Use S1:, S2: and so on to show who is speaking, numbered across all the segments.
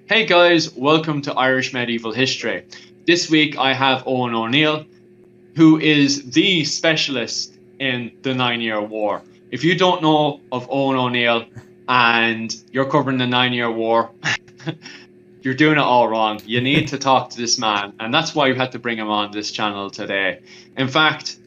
S1: Hey guys, welcome to Irish Medieval History. This week I have Eoin O'Neill, who is the specialist in the 9 Year War. If you don't know of Eoin O'Neill and you're covering the 9 Year War, you're doing it all wrong. You need to talk to this man, and that's why we had to bring him on this channel today. In fact,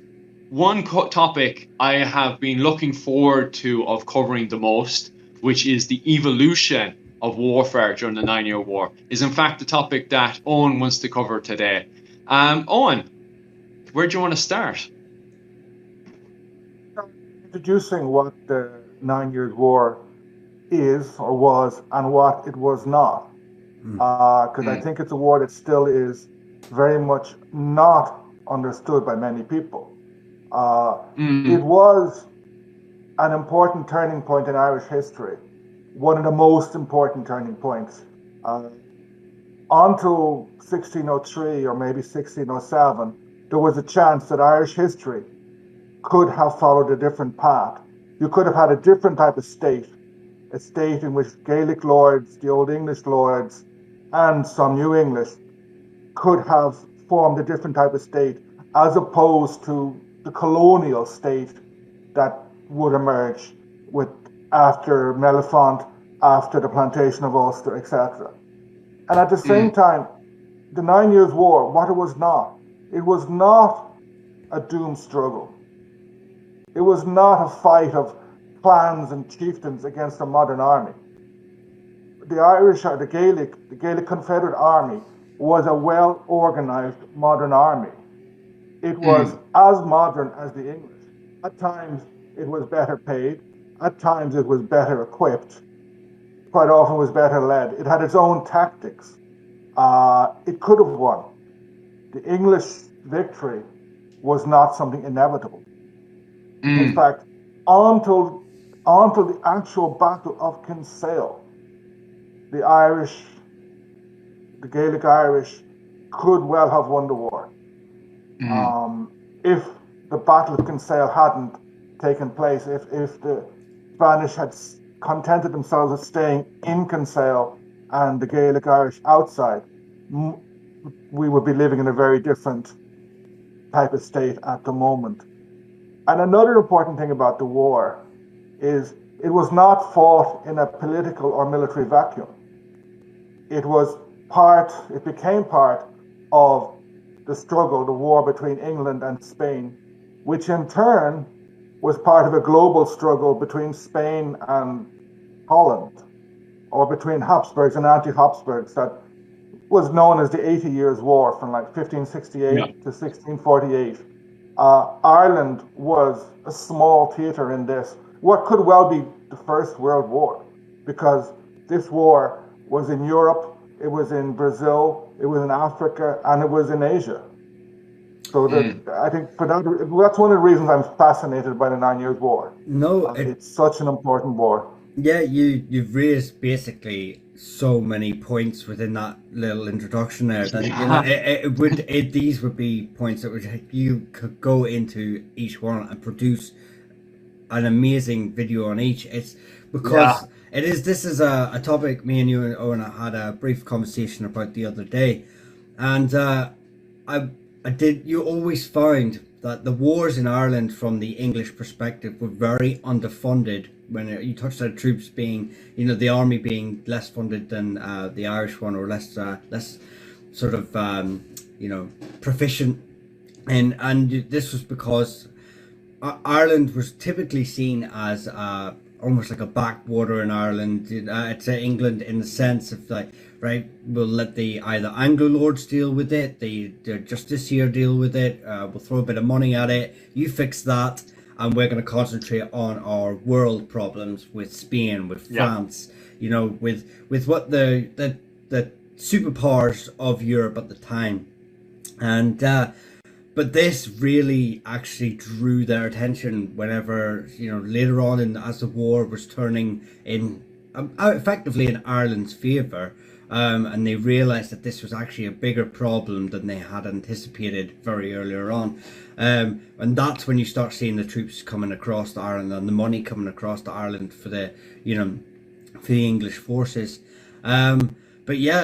S1: one topic I have been looking forward to of covering the most, which is the evolution of warfare during the 9 Year War, is in fact the topic that Eoin wants to cover today. Eoin, where do you want to start?
S2: Introducing what the 9 Years' War is or was and what it was not. Because I think it's a war that still is very much not understood by many people. It was an important turning point in Irish history, one of the most important turning points. Until 1603 or maybe 1607, there was a chance that Irish history could have followed a different path. You could have had a different type of state, a state in which Gaelic lords, the Old English lords, and some New English could have formed a different type of state, as opposed to the colonial state that would emerge with after Mellifont, after the plantation of Ulster, etc. And at the same time, the 9 Years' War, what it was not a doomed struggle. It was not a fight of clans and chieftains against a modern army. The Irish or the Gaelic Confederate Army was a well-organized modern army. It was as modern as the English. At times it was better paid, at times it was better equipped, quite often was better led. It had its own tactics. It could have won. The English victory was not something inevitable. In fact, until the actual Battle of Kinsale, the Gaelic Irish could well have won the war. If the Battle of Kinsale hadn't taken place, if the Spanish had contented themselves with staying in Kinsale and the Gaelic Irish outside, we would be living in a very different type of state at the moment. And another important thing about the war is it was not fought in a political or military vacuum. It became part of the struggle, the war between England and Spain, which in turn was part of a global struggle between Spain and Holland, or between Habsburgs and anti-Habsburgs, that was known as the 80 Years' War from like 1568 to 1648. Ireland was a small theater in this, what could well be the First World War, because this war was in Europe, it was in Brazil, it was in Africa, and it was in Asia. So I think that's one of the reasons I'm fascinated by the 9 Years' War. It's such an important war.
S3: Yeah, you've raised basically so many points within that little introduction there that these would be points that you could go into each one and produce an amazing video on each. It's because this is a topic me and you and Owen had a brief conversation about the other day, and you always found that the wars in Ireland from the English perspective were very underfunded. When you touched on troops being, the army being less funded than the Irish one, or less sort of, proficient. And this was because Ireland was typically seen as almost like a backwater in Ireland. It's England in the sense of like, right, we'll let either Anglo lords deal with it, the justiciar deal with it, we'll throw a bit of money at it, you fix that, and we're going to concentrate on our world problems with Spain, with France, with what the superpowers of Europe at the time. And but this really actually drew their attention whenever, later on as the war was turning effectively in Ireland's favour, and they realised that this was actually a bigger problem than they had anticipated very earlier on. And that's when you start seeing the troops coming across to Ireland and the money coming across to Ireland for the English forces. But but yeah,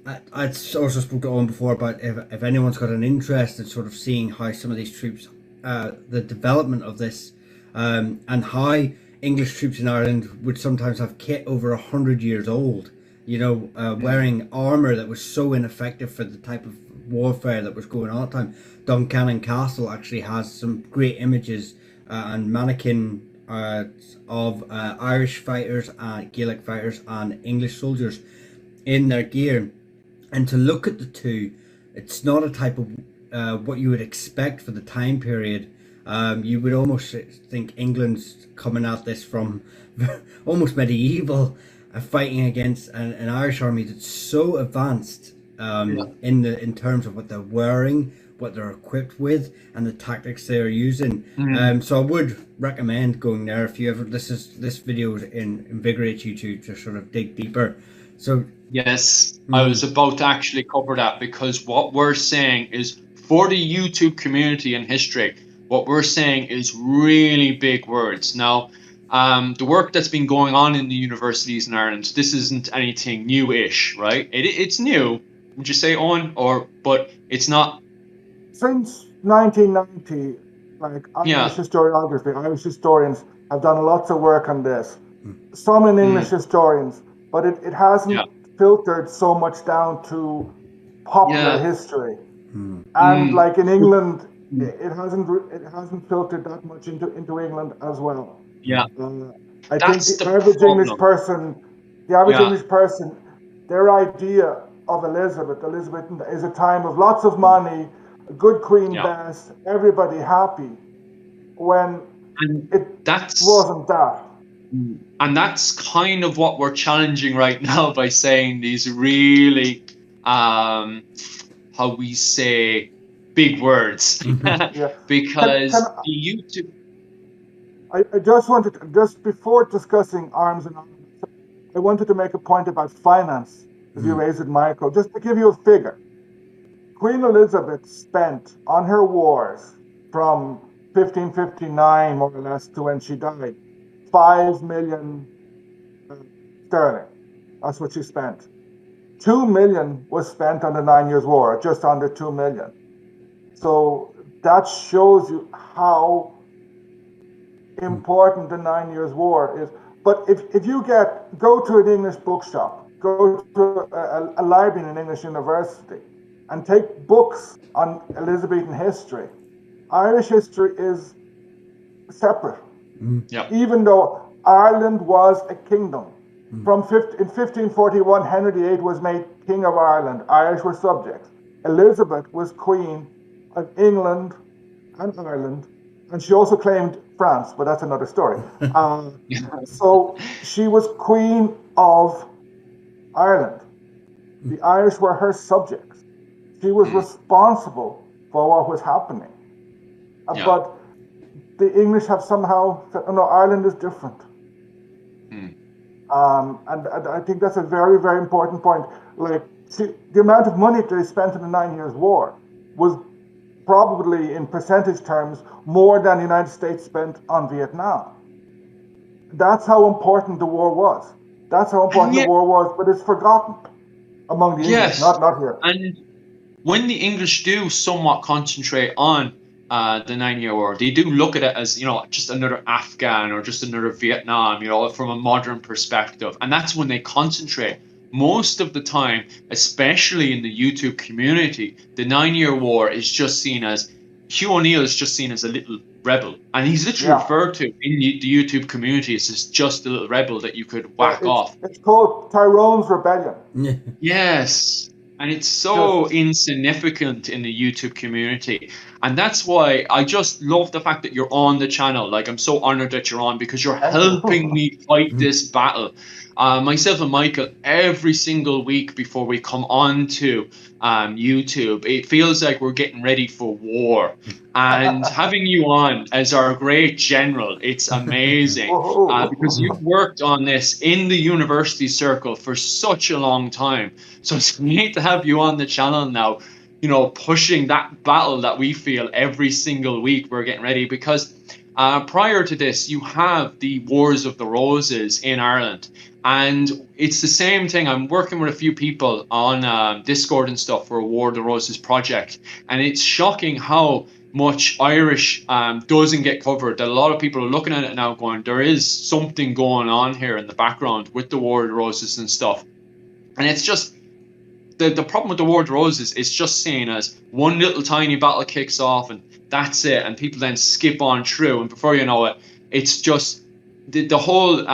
S3: I also spoke to Owen before about if anyone's got an interest in sort of seeing how some of these troops, the development of this, and how English troops in Ireland would sometimes have kit over 100 years old, wearing armour that was so ineffective for the type of warfare that was going on at the time. Duncannon Castle actually has some great images and mannequin of Irish fighters, Gaelic fighters and English soldiers in their gear. And to look at the two, it's not a type of what you would expect for the time period. You would almost think England's coming at this from almost medieval, fighting against an Irish army that's so advanced in terms of what they're wearing, what they're equipped with, and the tactics they're using. So I would recommend going there if you ever this video invigorates you to sort of dig deeper. So
S1: yes, I was about to actually cover that, because what we're saying is, for the YouTube community and history, what we're saying is really big words. Now, the work that's been going on in the universities in Ireland, this isn't anything new-ish, right? It's new, would you say, Owen? But it's not.
S2: Since 1990, like Irish historiography, Irish historians have done lots of work on this. Some in English historians, but it hasn't filtered so much down to popular history. And like in England, it hasn't filtered that much into England as well.
S1: Yeah,
S2: I think the average English person, their idea of Elizabeth is a time of lots of money, a good Queen Bess, everybody happy, when wasn't that.
S1: And that's kind of what we're challenging right now by saying these really, how we say, big words. Because the YouTube...
S2: I just wanted to, just before discussing arms and arms, I wanted to make a point about finance, if you raised it, Michael, just to give you a figure. Queen Elizabeth spent on her wars from 1559, more or less, to when she died, 5 million sterling. That's what she spent. 2 million was spent on the 9 Years' War, just under 2 million. So that shows you how important the 9 Years' War is. But if you go to an English bookshop, go to a library in an English university, and take books on Elizabethan history, Irish history is separate. Even though Ireland was a kingdom. In 1541, Henry VIII was made King of Ireland. Irish were subjects. Elizabeth was Queen of England and Ireland, and she also claimed France, but that's another story. So she was Queen of Ireland. The Irish were her subjects. She was responsible for what was happening. But the English have somehow said, oh, no, Ireland is different. And I think that's a very, very important point. Like, the amount of money they spent in the 9 Years' War was probably, in percentage terms, more than the United States spent on Vietnam. That's how important the war was. That's how important the war was, but it's forgotten among the English, not here.
S1: And when the English do somewhat concentrate on the 9 Year War, they do look at it as, just another Afghan or just another Vietnam, from a modern perspective. And that's when they concentrate. Most of the time, especially in the YouTube community, the 9 Year War is just seen as, Hugh O'Neill is just seen as a little rebel. And he's literally referred to in the YouTube community as just a little rebel that you could whack off.
S2: It's called Tyrone's Rebellion.
S1: Yes. And it's so insignificant in the YouTube community. And that's why I just love the fact that you're on the channel. Like, I'm so honored that you're on, because you're helping me fight this battle. Myself and Michael, every single week before we come on to YouTube, it feels like we're getting ready for war. And having you on as our great general, it's amazing. Because you've worked on this in the university circle for such a long time. So it's great to have you on the channel now, pushing that battle that we feel every single week we're getting ready. Because prior to this, you have the Wars of the Roses in Ireland. And it's the same thing. I'm working with a few people on Discord and stuff for a War of the Roses project, and it's shocking how much Irish doesn't get covered. That a lot of people are looking at it now, going, "There is something going on here in the background with the War of the Roses and stuff." And it's just the problem with the War of the Roses. It's just seen as one little tiny battle kicks off, and that's it, and people then skip on through, and before you know it, it's just the whole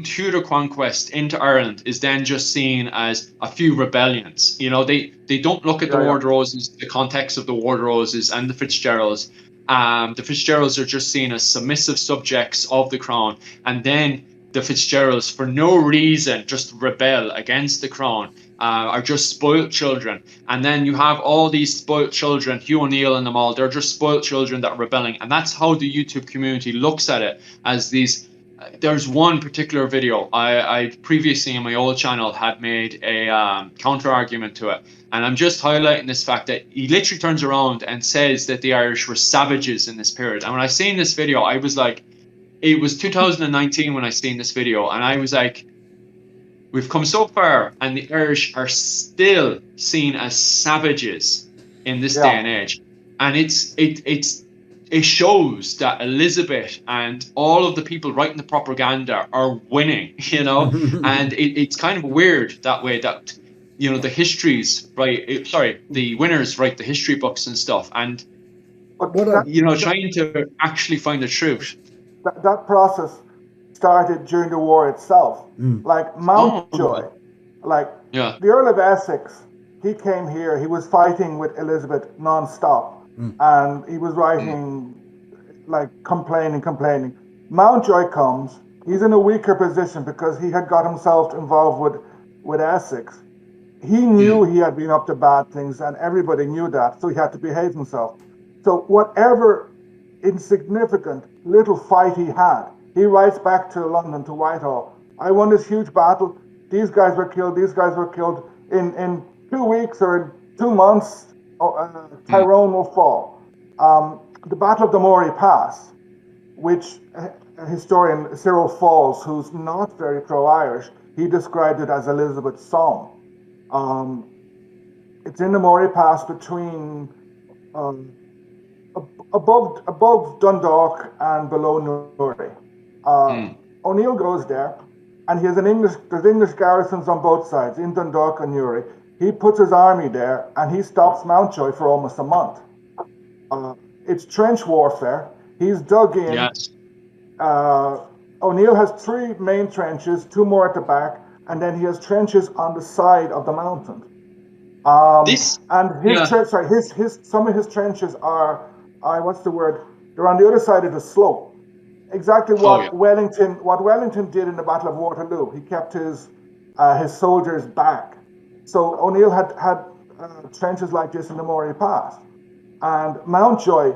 S1: Tudor conquest into Ireland is then just seen as a few rebellions. You know, they don't look at the War of the Roses, the context of the War of the Roses and the Fitzgeralds. The Fitzgeralds are just seen as submissive subjects of the crown, and then the Fitzgeralds, for no reason, just rebel against the crown. Are just spoilt children. And then you have all these spoilt children, Hugh O'Neill and them all, they're just spoilt children that are rebelling. And that's how the YouTube community looks at it, as these. There's one particular video I previously in my old channel had made a counter argument to it. And I'm just highlighting this fact that he literally turns around and says that the Irish were savages in this period. And when I seen this video, I was like, it was 2019 when I seen this video, and I was like, we've come so far, and the Irish are still seen as savages in this day and age. And it shows that Elizabeth and all of the people writing the propaganda are winning, you know. And it's kind of weird that way, that, you know, the the winners write the history books and stuff, and you know, trying to actually find the truth.
S2: That process started during the war itself. Like Mountjoy, the Earl of Essex, he came here, he was fighting with Elizabeth non-stop, and he was writing, like, complaining. Mountjoy comes, he's in a weaker position because he had got himself involved with Essex. He knew he had been up to bad things, and everybody knew that, so he had to behave himself. So whatever insignificant little fight he had, he writes back to London, to Whitehall, I won this huge battle, these guys were killed, in 2 weeks or in 2 months, Tyrone will fall. The Battle of the Moyry Pass, which historian Cyril Falls, who's not very pro-Irish, he described it as Elizabeth's song. It's in the Moyry Pass between above Dundalk and below Newry. O'Neill goes there, and he has there's English garrisons on both sides, in Dundalk and Newry. He puts his army there, and he stops Mountjoy for almost a month. It's trench warfare. He's dug in.
S1: Yes.
S2: O'Neill has 3 main trenches, 2 more at the back, and then he has trenches on the side of the mountain. Some of his trenches are, they're on the other side of the slope. Exactly what Wellington did in the Battle of Waterloo. He kept his soldiers back. So O'Neill had trenches like this in the Moyry Pass. And Mountjoy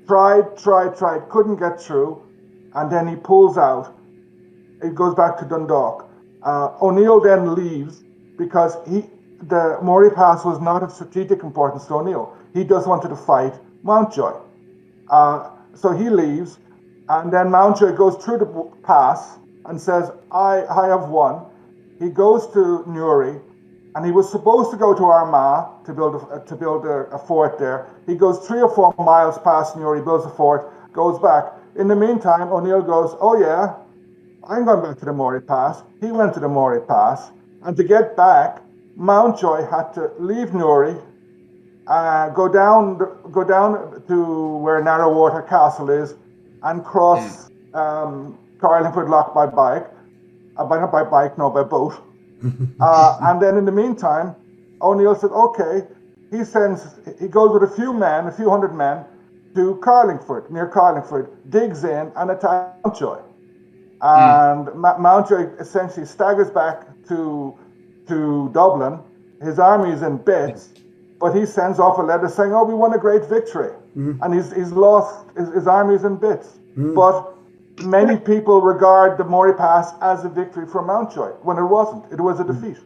S2: tried, couldn't get through, and then he pulls out. It goes back to Dundalk. O'Neill then leaves because the Moyry Pass was not of strategic importance to O'Neill. He just wanted to fight Mountjoy. So he leaves, and then Mountjoy goes through the pass and says, I have won. He goes to Newry, and he was supposed to go to Armagh to build a fort there. He goes 3 or 4 miles past Newry, builds a fort, goes back. In the meantime, O'Neill goes, oh yeah, I'm going back to the Moyry Pass. He went to the Moyry Pass, and to get back, Mountjoy had to leave Newry, go down to where Narrowwater Castle is, and cross Carlingford Loch by bike. By boat. And then in the meantime, O'Neill said, okay, he goes with a few hundred men to Carlingford, near Carlingford, digs in and attacks Mountjoy. And Mountjoy essentially staggers back to Dublin. His army is in bits, but he sends off a letter saying, oh, we won a great victory. And he's lost, his army is in bits. But many people regard the Moyry Pass as a victory for Mountjoy, when it wasn't. It was a defeat.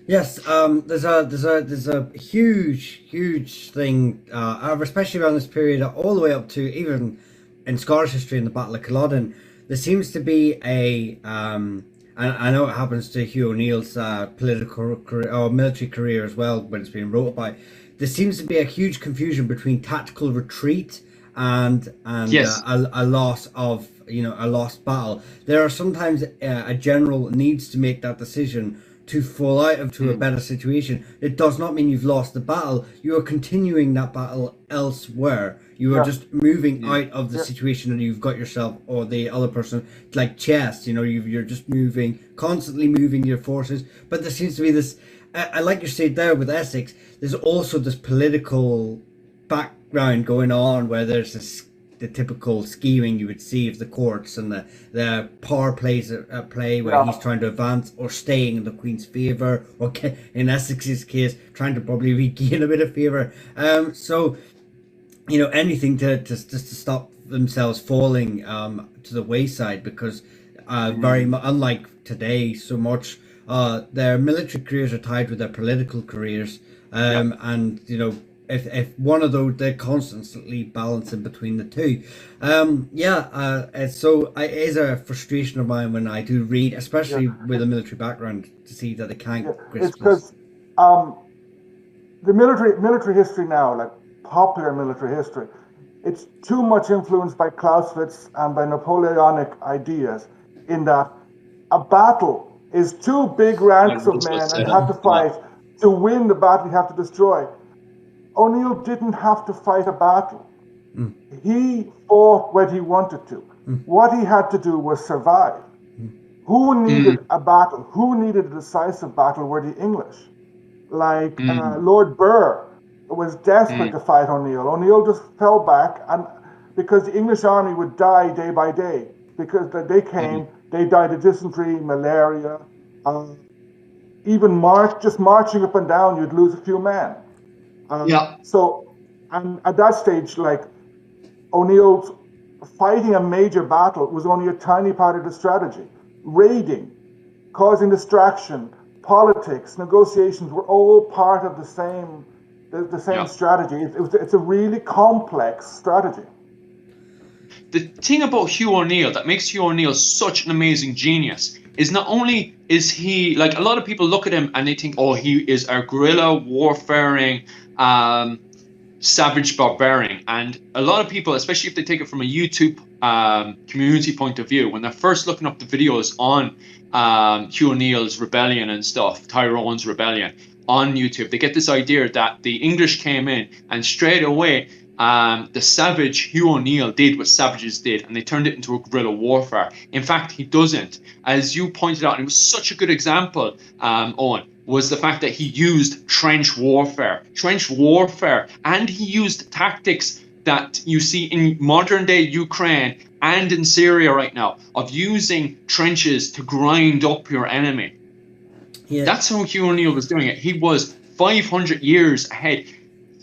S3: Yes, there's a huge thing, especially around this period, all the way up to even in Scottish history in the Battle of Culloden. There seems to be a And I know it happens to Hugh O'Neill's political career or military career as well when it's being wrote about. There seems to be a huge confusion between tactical retreat and
S1: Yes.
S3: a loss of a lost battle. There are sometimes a general needs to make that decision to fall out of to a better situation. It does not mean you've lost the battle. You are continuing that battle elsewhere. You are just moving out of the situation, and you've got yourself or the other person like chess. You're just constantly moving your forces. But there seems to be this. I like you said there with Essex. There's also this political background going on where there's the typical scheming you would see of the courts and the power plays at play where he's trying to advance or staying in the Queen's favour, or in Essex's case trying to probably regain a bit of favour. So anything to stop themselves falling to the wayside, because very unlike today so much, their military careers are tied with their political careers, and if one of those, they're constantly balancing between the two. So it is a frustration of mine when I do read, especially with a military background, to see that they can't.
S2: It's because the military history now, like popular military history, it's too much influenced by Clausewitz and by Napoleonic ideas, in that a battle is two big ranks of men and have to fight. To win the battle, you have to destroy. O'Neill didn't have to fight a battle. He fought when he wanted to. What he had to do was survive. Who needed a battle? Who needed a decisive battle were the English. Like Lord Burr was desperate to fight O'Neill. O'Neill just fell back, and because the English army would die day by day, because they came, they died of dysentery, malaria, even just marching up and down, you'd lose a few men. So, and at that stage, like, O'Neill's fighting a major battle was only a tiny part of the strategy. Raiding, causing distraction, politics, negotiations were all part of the same strategy. It's a really complex strategy.
S1: The thing about Hugh O'Neill that makes Hugh O'Neill such an amazing genius is not only is he, like, a lot of people look at him and they think, oh, he is a guerrilla warfaring savage barbarian, and a lot of people, especially if they take it from a YouTube community point of view, when they're first looking up the videos on Hugh O'Neill's rebellion and stuff, Tyrone's rebellion on YouTube, they get this idea that the English came in and straight away the savage Hugh O'Neill did what savages did, and they turned it into a guerrilla warfare. In fact, he doesn't. As you pointed out, and it was such a good example, Owen, was the fact that he used trench warfare, and he used tactics that you see in modern day Ukraine and in Syria right now, of using trenches to grind up your enemy. That's how Hugh O'Neill was doing it. He was 500 years ahead.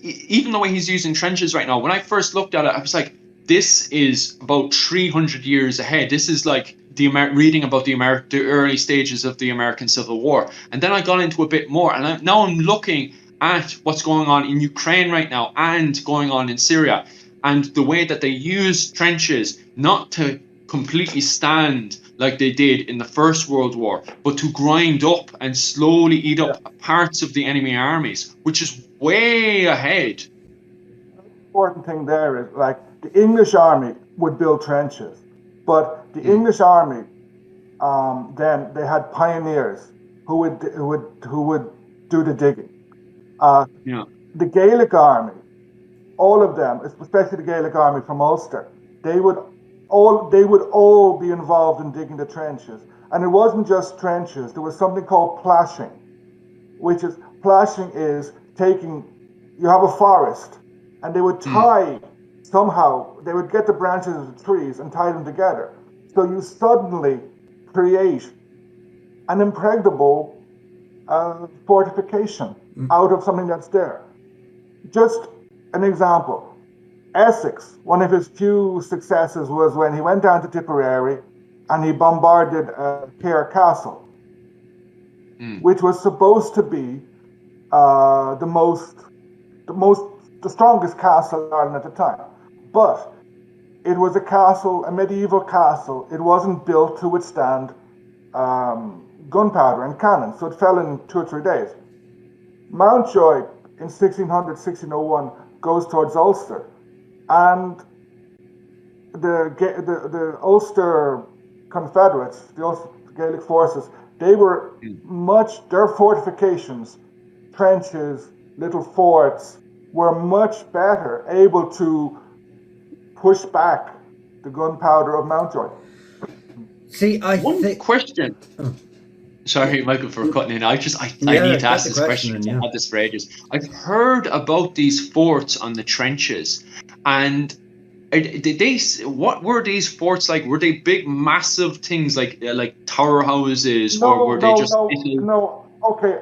S1: Even the way he's using trenches right now, when I first looked at it, I was like, this is about 300 years ahead. This is like reading about the early stages of the American Civil War. And then I got into a bit more, and now I'm looking at what's going on in Ukraine right now and going on in Syria, and the way that they use trenches not to completely stand like they did in the First World War, but to grind up and slowly eat up parts of the enemy armies, which is way ahead.
S2: The important thing there is, like, the English army would build trenches, but the English army, then they had pioneers who would do the digging. The Gaelic army, all of them, especially the Gaelic army from Ulster, they would all be involved in digging the trenches. And it wasn't just trenches. There was something called plashing, plashing is taking, you have a forest, and they would tie, somehow, they would get the branches of the trees and tie them together. So you suddenly create an impregnable fortification out of something that's there. Just an example. Essex, one of his few successes was when he went down to Tipperary and he bombarded Cahir Castle, which was supposed to be the strongest castle in Ireland at the time. But it was a castle, a medieval castle. It wasn't built to withstand gunpowder and cannon, so it fell in 2 or 3 days. Mountjoy in 1600, 1601 goes towards Ulster, and the Ulster Confederates, the Ulster Gaelic forces, they were their fortifications, trenches, little forts, were much better able to push back the gunpowder of Mountjoy.
S3: See,
S1: One question. Sorry, Michael, for cutting in. I need to ask this question. I've had this for ages. I've heard about these forts on the trenches, and what were these forts like? Were they big, massive things like tower houses, or were they just little?
S2: No. Okay.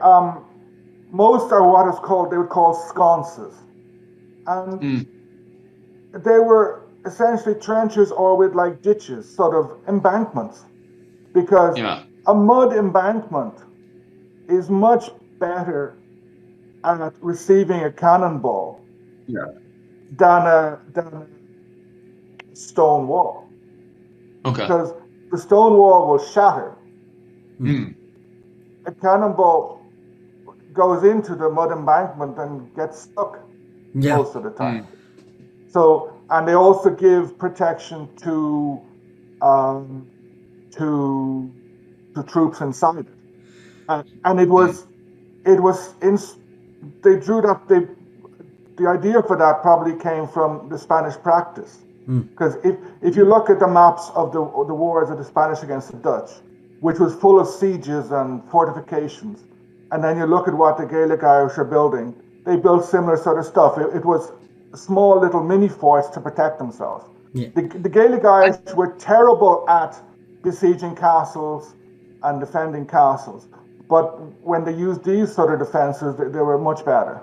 S2: Most are what is called, they would call sconces, and they were essentially trenches or with like ditches, sort of embankments, because a mud embankment is much better at receiving a cannonball than a stone wall.
S1: Okay.
S2: Because the stone wall will shatter. A cannonball goes into the mud embankment and gets stuck most of the time. So, and they also give protection to troops inside it, and it was they drew that the idea for that probably came from the Spanish practice, because if you look at the maps of the wars of the Spanish against the Dutch, which was full of sieges and fortifications, and then you look at what the Gaelic Irish are building, they built similar sort of stuff. It was small little mini forts to protect themselves. The Gaelic Irish were terrible at besieging castles and defending castles, but when they used these sort of defenses, they were much better.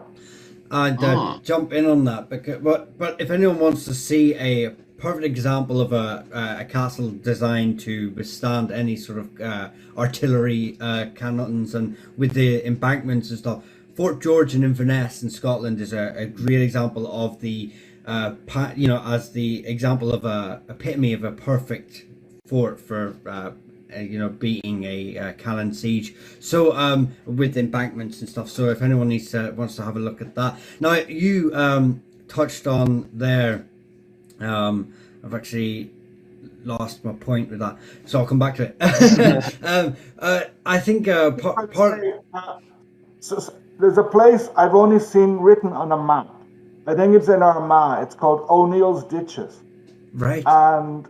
S3: I'd jump in on that, because, but if anyone wants to see a perfect example of a castle designed to withstand any sort of artillery cannons and with the embankments and stuff, Fort George in Inverness in Scotland is a great example of the as the example of a epitome of a perfect fort for beating a cannon siege. So with embankments and stuff. So if anyone wants to have a look at that. Now you touched on there. I've actually lost my point with that, so I'll come back to it. I think
S2: So there's a place I've only seen written on a map. I think it's in Armagh. It's called O'Neill's Ditches.
S3: Right.
S2: And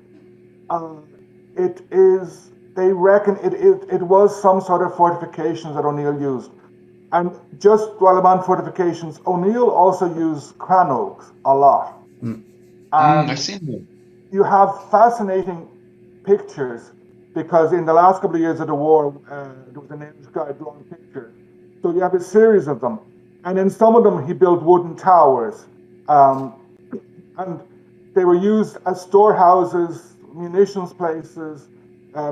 S2: it is. They reckon it was some sort of fortifications that O'Neill used. And just while I'm on fortifications, O'Neill also used crannogs a lot.
S1: I've seen them.
S2: You have fascinating pictures, because in the last couple of years of the war, there was an English guy drawing pictures. So you have a series of them. And in some of them, he built wooden towers. And they were used as storehouses, munitions places,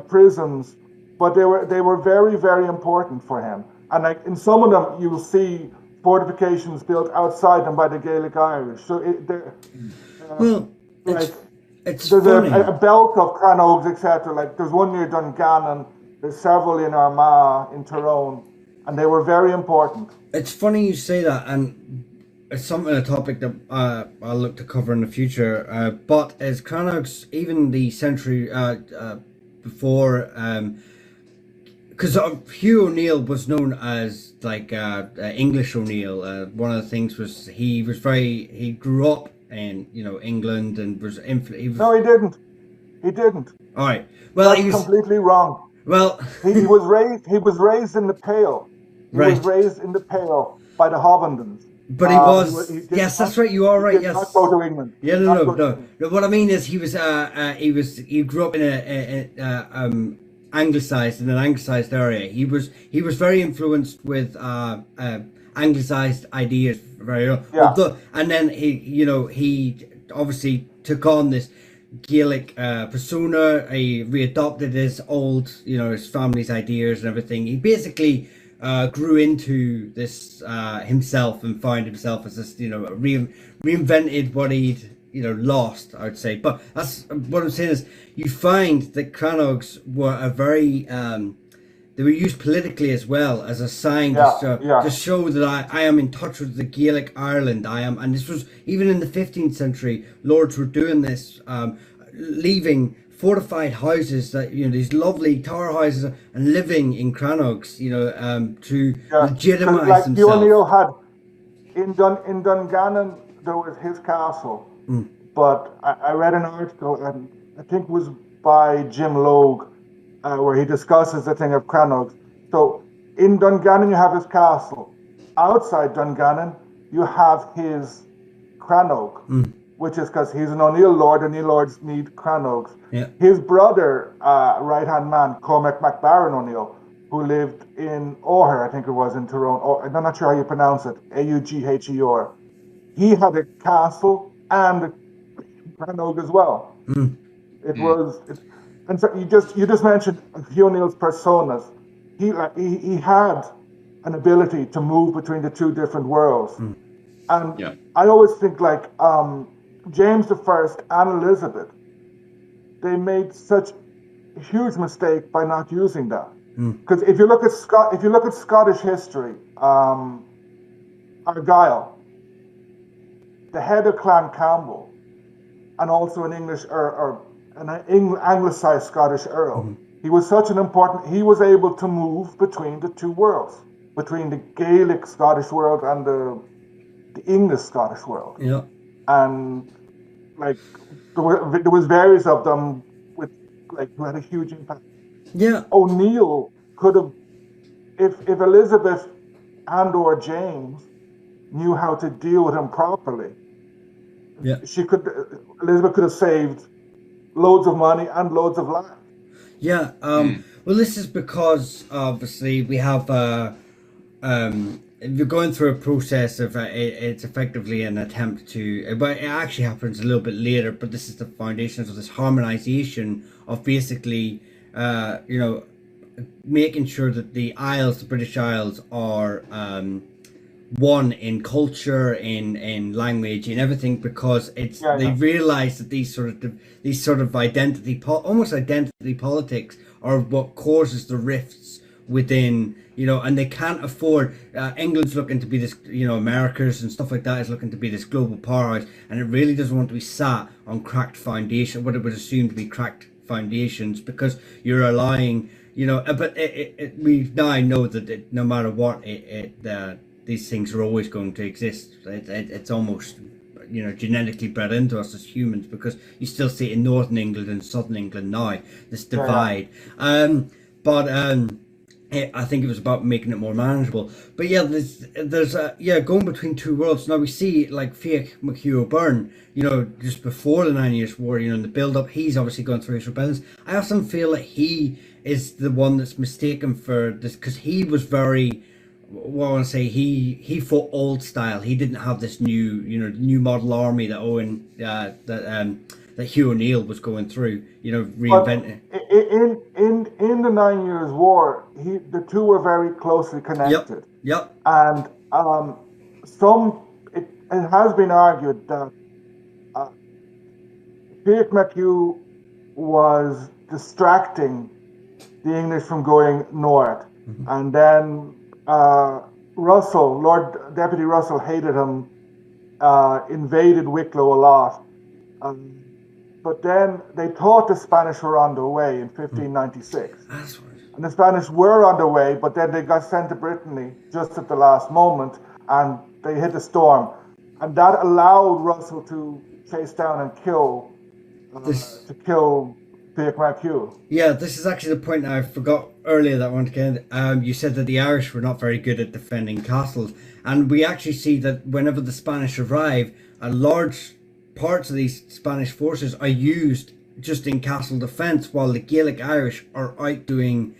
S2: prisons. But they were very, very important for him. And like in some of them, you'll see fortifications built outside them by the Gaelic Irish. So
S3: it's
S2: there's
S3: funny.
S2: a belt of crannogs, etc. Like there's one near Dungannon, there's several in Armagh, in Tyrone, and they were very important.
S3: It's funny you say that, and it's a topic that I'll look to cover in the future. But as crannogs, even the century before, because Hugh O'Neill was known as like English O'Neill. One of the things was he grew up in England and was influenced.
S2: No, he didn't. He didn't.
S3: All right. Well,
S2: that's completely wrong.
S3: Well,
S2: he was raised in the Pale. He was raised in the Pale by the Hobbendens.
S3: But he was. Yes, that's right. You are right. Yes.
S2: Not go to England.
S3: Yeah, no. What I mean is, he grew up in an anglicized area. He was very influenced with anglicized ideas very early.
S2: Yeah.
S3: And then he obviously took on this Gaelic persona. He readopted his his family's ideas and everything. He basically grew into this himself and found himself as this, reinvented what he'd lost, I would say. But that's what I'm saying is you find that Crannogs were a very they were used politically as well as a sign to show that I am in touch with the Gaelic Ireland. I am, and this was even in the 15th century. Lords were doing this, leaving fortified houses that these lovely tower houses and living in Crannogs, to legitimize
S2: like
S3: themselves.
S2: Hugh O'Neill had in Dungannon, there was his castle, but I read an article, and I think it was by Jim Logue, where he discusses the thing of Crannogs. So in Dungannon you have his castle. Outside Dungannon you have his Crannog, which is because he's an O'Neill lord. O'Neill lords need Crannogs.
S3: Yeah.
S2: His brother, right-hand man, Cormac MacBaron O'Neill, who lived in O'Hare, I think it was in Tyrone. I'm not sure how you pronounce it. Augheor. He had a castle and a Crannog as well. It was, and so you just mentioned Hugh O'Neill's personas. He had an ability to move between the two different worlds, and I always think like James I and Elizabeth, they made such a huge mistake by not using that. Because if you look at Scottish history, Argyll, the head of Clan Campbell, and also an English or an anglicized Scottish earl, he was such an important. He was able to move between the two worlds, between the Gaelic Scottish world and the English Scottish world. Yeah, and like there was various of them with who had a huge impact.
S3: Yeah,
S2: O'Neill could have, if Elizabeth and/or James knew how to deal with him properly. Yeah, Elizabeth could have saved loads of money and loads of lives.
S3: Yeah. Well, this is because obviously we have you're going through a process of it's effectively an attempt to, but it actually happens a little bit later. But this is the foundations of this harmonization of basically, making sure that the Isles, the British Isles, are one in culture, in language, in everything, because they realize that these sort of almost identity politics are what causes the rifts within, and they can't afford. England's looking to be this, America's and stuff like that is looking to be this global powerhouse, and it really doesn't want to be sat on cracked foundation, what it would assume to be cracked foundations, because you're allowing, but we now know that no matter what, these things are always going to exist. It's almost, genetically bred into us as humans, because you still see it in Northern England and Southern England now, this divide. I think it was about making it more manageable. But yeah, there's going between two worlds. Now we see like Feasa McHugh O'Byrne, just before the 9 Years' War, in the build-up, he's obviously going through his rebellions. I often feel that he is the one that's mistaken for this, because he was very, I want to say, he fought old style. He didn't have this new model army that that Hugh O'Neill was going through, reinventing.
S2: In the 9 Years' War, the two were very closely connected.
S3: Yep.
S2: And it has been argued that Feasa McHugh was distracting the English from going north, and then Russell, Lord Deputy Russell, hated him, invaded Wicklow a lot. But then they thought the Spanish were on their way in 1596.
S3: That's right.
S2: And the Spanish were on their way, but then they got sent to Brittany just at the last moment, and they hit a storm. And that allowed Russell to chase down and kill Feasa McHugh.
S3: Yeah, this is actually the point I forgot earlier that I wanted to get. You said that the Irish were not very good at defending castles, and we actually see that whenever the Spanish arrive, a large parts of these Spanish forces are used just in castle defense, while the Gaelic Irish are out doing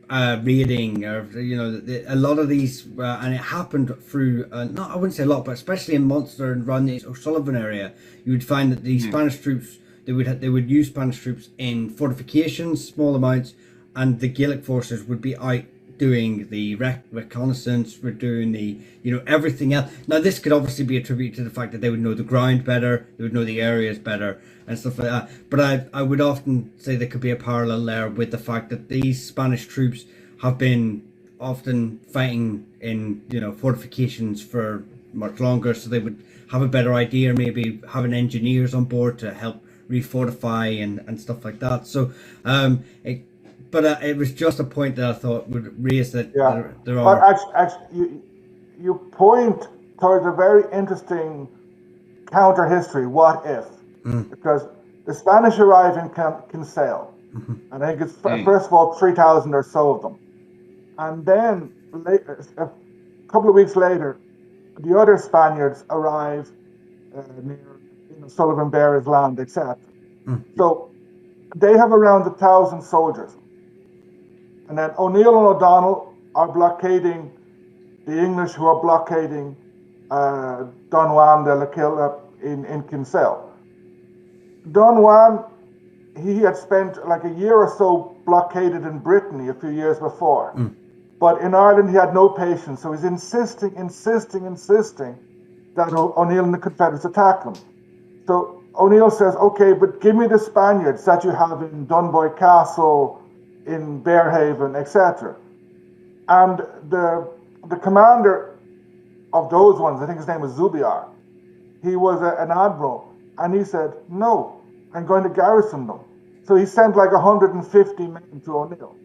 S3: raiding, or a lot of these, and it happened through I wouldn't say a lot, but especially in Munster and around the O'Sullivan area, you would find that the Spanish troops, they would use Spanish troops in fortifications, small amounts, and the Gaelic forces would be out doing the reconnaissance, we're doing the, everything else. Now, this could obviously be attributed to the fact that they would know the ground better, they would know the areas better, and stuff like that. But I would often say there could be a parallel there with the fact that these Spanish troops have been often fighting in, fortifications for much longer, so they would have a better idea, maybe having engineers on board to help refortify and stuff like that. So, it was just a point that I thought would raise that there are.
S2: But actually, you point towards a very interesting counter history. What if? Because the Spanish arrive in Kinsale, and I think it's first of all 3,000 or so of them, and then a couple of weeks later, the other Spaniards arrive near Sullivan Bear's land, etc. So they have around 1,000 soldiers. And then O'Neill and O'Donnell are blockading the English, who are blockading Don Juan de la Quilla in Kinsale. Don Juan, he had spent like a year or so blockaded in Brittany a few years before. But in Ireland, he had no patience, so he's insisting that O'Neill and the Confederates attack him. So O'Neill says, okay, but give me the Spaniards that you have in Dunboy Castle, in Bearhaven, etc. And the commander of those ones, I think his name was Zubiar, he was an admiral, and he said, no, I'm going to garrison them. So he sent like 150 men to O'Neill.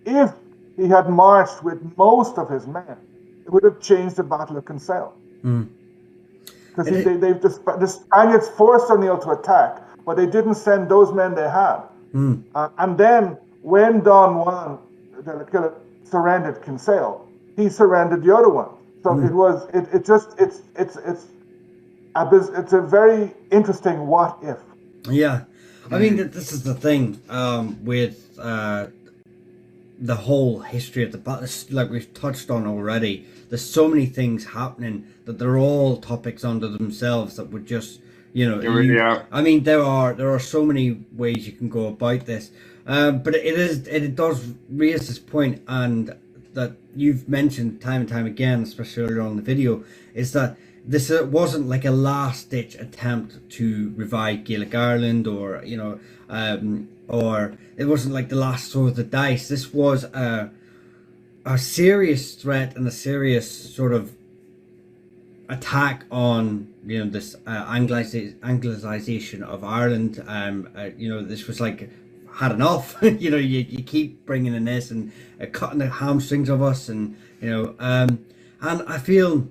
S2: If he had marched with most of his men, it would have changed the Battle of Kinsale. Because the Spaniards forced O'Neill to attack, but they didn't send those men they had. And then when Don Juan de la Quilla surrendered Kinsale, he surrendered the other one. So it's a very interesting what if.
S3: Yeah, I mean, this is the thing with the whole history of the battle, like we've touched on already. There's so many things happening that they're all topics unto themselves that would just,
S1: They really are.
S3: I mean, there are so many ways you can go about this, but it does raise this point, and that you've mentioned time and time again, especially earlier on in the video, is that this wasn't like a last-ditch attempt to revive Gaelic Ireland, or or it wasn't like the last throw of the dice. This was a serious threat and a serious sort of attack on this Anglicization of Ireland. This was like, had enough. You keep bringing in this and cutting the hamstrings of us, and and I feel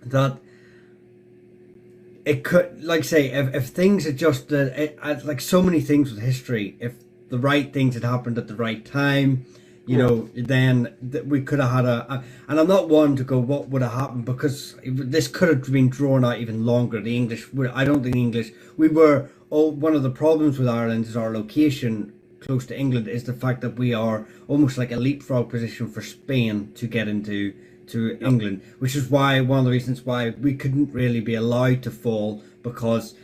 S3: that it could, like say, if things had just like so many things with history, if the right things had happened at the right time, then we could have had and I'm not one to go what would have happened, because this could have been drawn out even longer. The English, I don't think the English, one of the problems with Ireland is our location close to England, is the fact that we are almost like a leapfrog position for Spain to get into England, which is why one of the reasons why we couldn't really be allowed to fall, because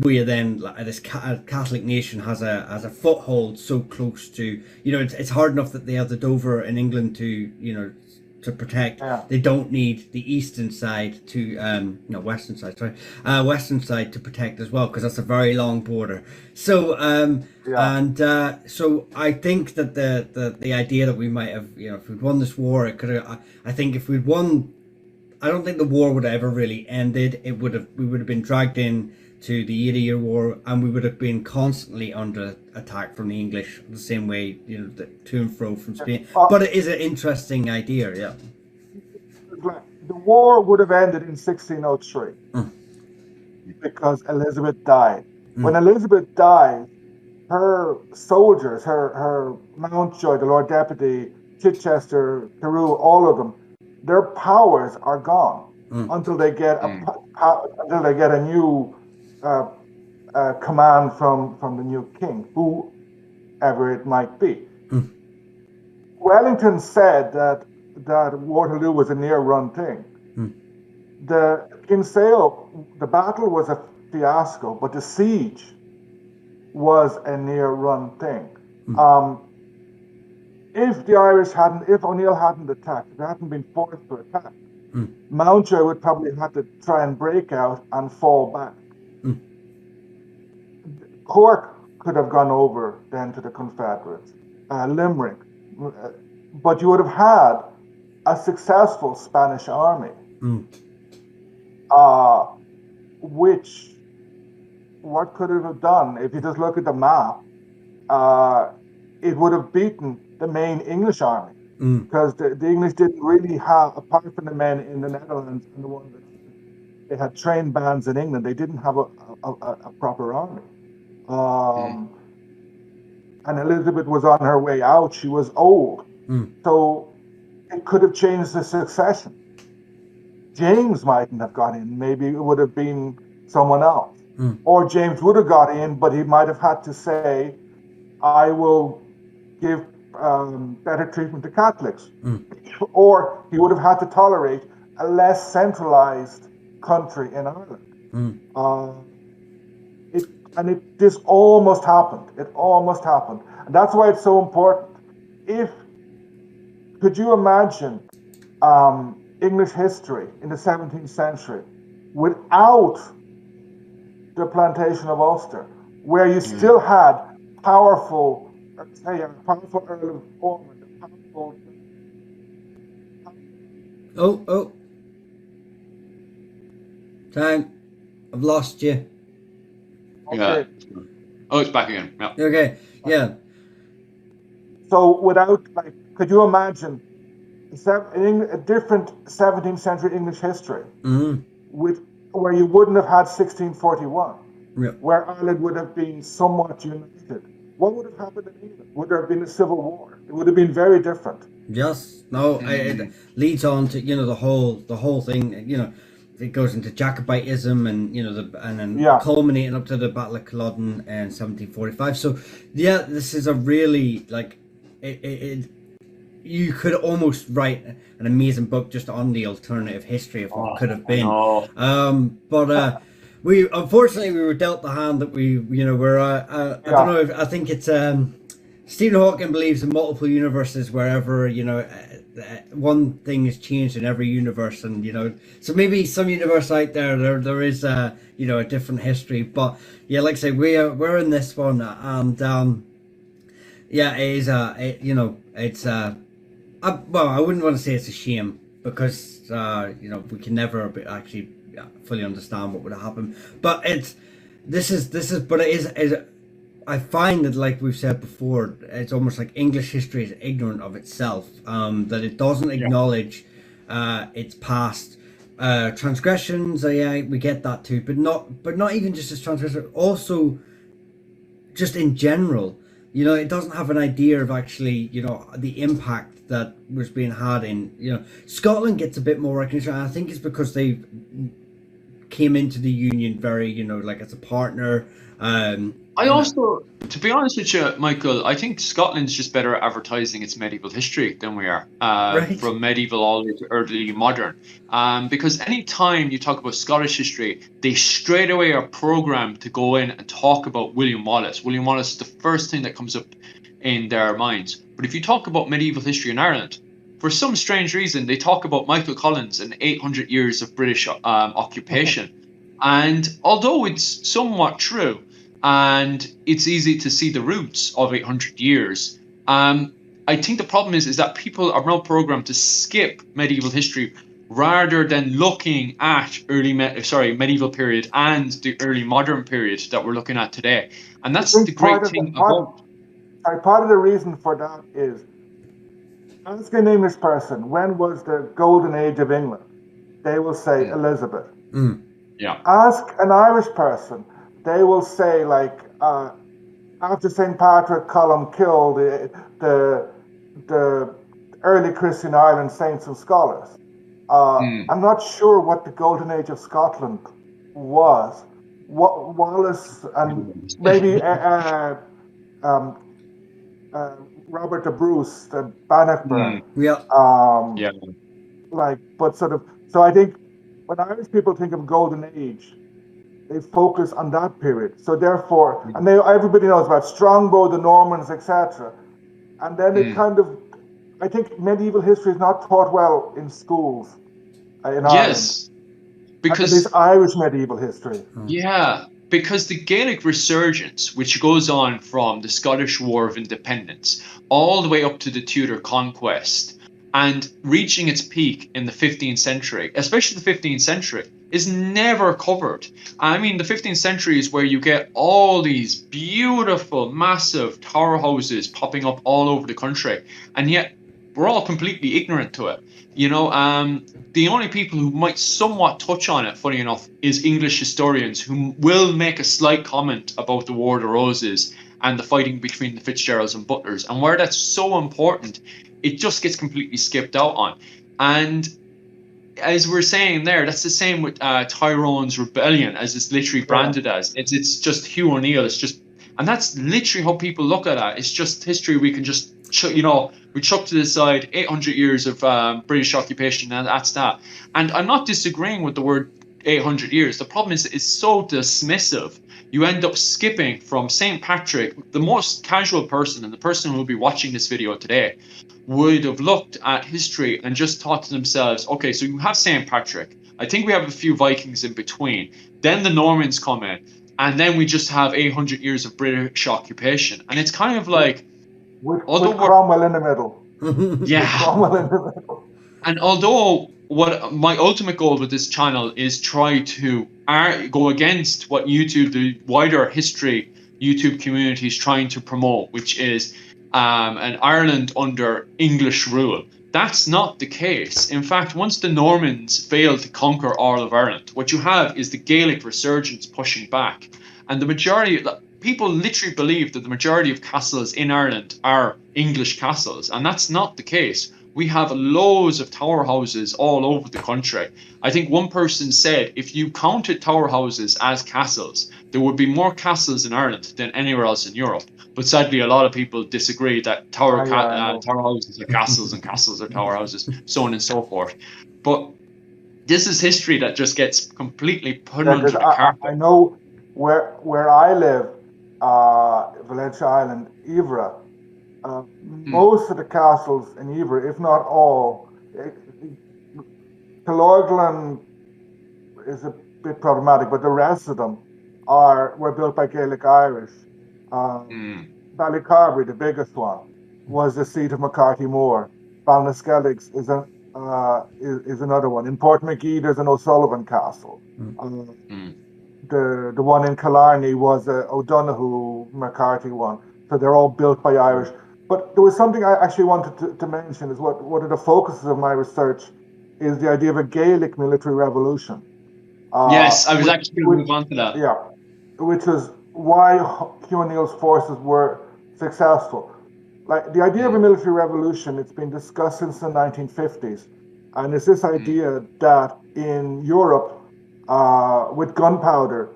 S3: we are then, this Catholic nation has a foothold so close to, it's hard enough that they have the Dover in England to protect. They don't need the eastern side to western side to protect as well, because that's a very long border. So so I think that the idea that we might have, if we'd won this war, it could have, I think if we'd won, I don't think the war would have ever really ended. We would have been dragged in to the 80-year War, and we would have been constantly under attack from the English, the same way, to and fro from Spain. But it is an interesting idea, yeah.
S2: The war would have ended in 1603 because Elizabeth died. When Elizabeth died, her soldiers, her Mountjoy, the Lord Deputy, Chichester, Carew, all of them, their powers are gone until they get a new command from the new king, whoever it might be. Wellington said that Waterloo was a near-run thing. The Kinsale, the battle was a fiasco, but the siege was a near-run thing. if the Irish hadn't, if O'Neill hadn't attacked, if they hadn't been forced to attack, Mountjoy would probably have to try and break out and fall back. Cork could have gone over then to the Confederates, Limerick, but you would have had a successful Spanish army, which, what could it have done? If you just look at the map, it would have beaten the main English army, because the English didn't really have, apart from the men in the Netherlands and the ones that they had trained bands in England, they didn't have a proper army. And Elizabeth was on her way out. She was old, so it could have changed the succession. James mightn't have got in. Maybe it would have been someone else. Or James would have got in, but he might have had to say, I will give better treatment to Catholics. Or he would have had to tolerate a less centralized country in Ireland. This almost happened. It almost happened. And that's why it's so important. Could you imagine English history in the 17th century without the plantation of Ulster, where you still had powerful Earl of Ormond, powerful...
S3: Oh. Time. I've lost you.
S1: Okay. Yeah. Oh, it's back again. Yeah.
S3: Okay. Yeah.
S2: So without, could you imagine a different 17th century English history where you wouldn't have had 1641, where Ireland would have been somewhat united? What would have happened in England? Would there have been a civil war? It would have been very different.
S3: Yes. No. It leads on to the whole thing. It goes into Jacobitism and then culminating up to the Battle of Culloden in 1745. So yeah, this is a really you could almost write an amazing book just on the alternative history of what could have been. But we unfortunately we were dealt the hand that we we're I don't know, I think it's Stephen Hawking believes in multiple universes wherever one thing is changed in every universe, and so maybe some universe out there is a different history, but yeah, like I say, we're in this one, and it is it's well, I wouldn't want to say it's a shame, because we can never actually fully understand what would have happened, but this is but it is I find that, like we've said before, it's almost like English history is ignorant of itself, that it doesn't acknowledge its past transgressions. We get that too, but not even just as transgression, also just in general. It doesn't have an idea of actually, the impact that was being had in, Scotland gets a bit more recognition, and I think it's because they came into the Union very, as a partner.
S1: I also, to be honest with you, Michael, I think Scotland's just better at advertising its medieval history than we are, from medieval all the way to early modern. Because any time you talk about Scottish history, they straight away are programmed to go in and talk about William Wallace. William Wallace is the first thing that comes up in their minds. But if you talk about medieval history in Ireland, for some strange reason, they talk about Michael Collins and 800 years of British occupation. And although it's somewhat true, and it's easy to see the roots of 800 years, I think the problem is that people are now programmed to skip medieval history rather than looking at medieval period and the early modern period that we're looking at today. And that's the great thing about...
S2: Part of the reason for that is, ask an English person, when was the golden age of England? They will say Elizabeth.
S1: Yeah.
S2: Ask an Irish person, they will say, after St. Patrick Column killed the early Christian Ireland saints and scholars. I'm not sure what the golden age of Scotland was. Wallace and maybe Robert the Bruce, the Bannockburn. So I think when Irish people think of golden age, they focus on that period. So therefore, and everybody knows about Strongbow, the Normans, etc. And then it kind of I think medieval history is not taught well in schools in Ireland.
S1: Yes,
S2: At
S1: because
S2: least Irish medieval history.
S1: yeah, because the Gaelic resurgence, which goes on from the Scottish War of Independence all the way up to the Tudor conquest and reaching its peak in the 15th century, especially the 15th century, is never covered. I mean, the 15th century is where you get all these beautiful, massive tower houses popping up all over the country, and yet we're all completely ignorant to it. The only people who might somewhat touch on it, funny enough, is English historians who will make a slight comment about the War of the Roses and the fighting between the Fitzgeralds and Butlers. And where that's so important, it just gets completely skipped out on. And as we're saying there, that's the same with Tyrone's rebellion, as it's literally branded as. It's just Hugh O'Neill. It's just, and that's literally how people look at it. It's just history we can just, we chuck to the side 800 years of British occupation, and that's that. And I'm not disagreeing with the word 800 years. The problem is it's so dismissive. You end up skipping from St. Patrick, the most casual person, and the person who will be watching this video today would have looked at history and just thought to themselves, okay, so you have St. Patrick. I think we have a few Vikings in between. Then the Normans come in, and then we just have 800 years of British occupation. And it's kind of like,
S2: with Cromwell in the middle.
S1: Yeah.
S2: Cromwell in the middle.
S1: And although what my ultimate goal with this channel is try to go against what YouTube, the wider history YouTube community is trying to promote, which is an Ireland under English rule. That's not the case. In fact, once the Normans failed to conquer all of Ireland, what you have is the Gaelic resurgence pushing back. And the majority, people literally believe that the majority of castles in Ireland are English castles, and that's not the case. We have loads of tower houses all over the country. I think one person said if you counted tower houses as castles, there would be more castles in Ireland than anywhere else in Europe. But sadly, a lot of people disagree that tower houses are castles and castles are tower houses, so on and so forth. But this is history that just gets completely put under the carpet.
S2: I know where I live, Valencia Island, Ivra, most of the castles in Ivra, if not all, Killorglin is a bit problematic, but the rest of them were built by Gaelic Irish. Ballycarbery, the biggest one, was the seat of McCarthy Moore. Ballinaskelligs is another one. In Portmagee, there's an O'Sullivan Castle. The one in Killarney was a O'Donoghue McCarthy one. So they're all built by Irish. But there was something I actually wanted to mention is one of the focuses of my research is the idea of a Gaelic military revolution.
S1: Yes, I was actually going to move on to that.
S2: Yeah, which is why Hugh O'Neill's forces were successful. Like the idea of a military revolution, it's been discussed since the 1950s. And it's this idea that in Europe, with gunpowder,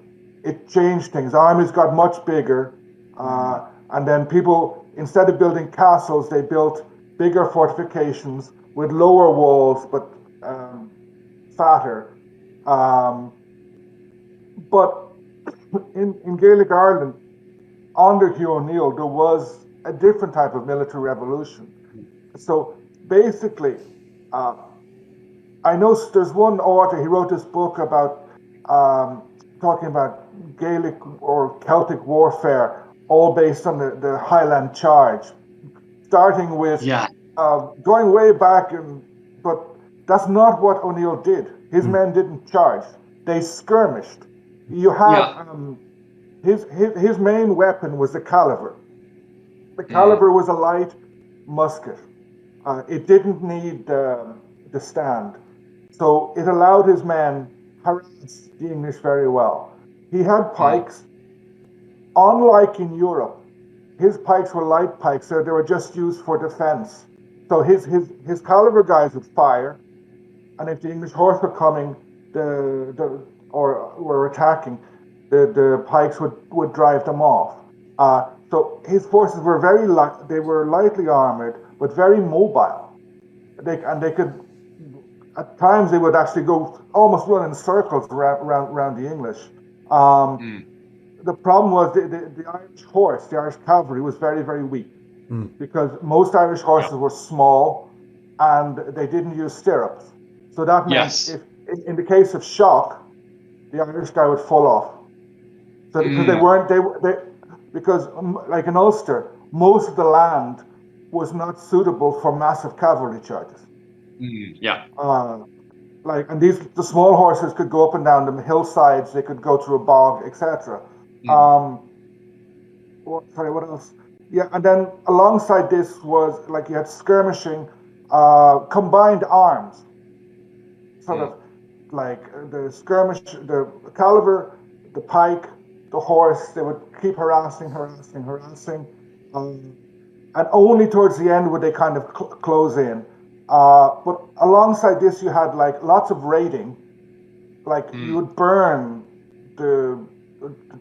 S2: it changed things. Armies got much bigger, and then people, instead of building castles, they built bigger fortifications with lower walls, but fatter. But in Gaelic Ireland, under Hugh O'Neill, there was a different type of military revolution. So basically, I know there's one author, he wrote this book about talking about Gaelic or Celtic warfare, all based on the Highland Charge, starting with going way back, but that's not what O'Neill did. His men didn't charge; they skirmished. You have his main weapon was the caliver. The caliver was a light musket. It didn't need the stand, so it allowed his men harass the English very well. He had pikes. Unlike in Europe, his pikes were light pikes, so they were just used for defense. So his caliver guys would fire, and if the English horse were coming, or were attacking, the pikes would drive them off. So his forces were very light. They were lightly armored, but very mobile. They could, at times, they would actually go almost run in circles around the English. The problem was the Irish horse, the Irish cavalry, was very, very weak. because most Irish horses were small and they didn't use stirrups. So that meant if, in the case of shock, the Irish guy would fall off. So because because like in Ulster, most of the land was not suitable for massive cavalry charges. And the small horses could go up and down the hillsides, they could go through a bog, etc. What else? Yeah, and then alongside this was like you had skirmishing, combined arms, sort of like the skirmish, the caliver, the pike, the horse. They would keep harassing, and only towards the end would they kind of close in. But alongside this, you had like lots of raiding, like you would burn the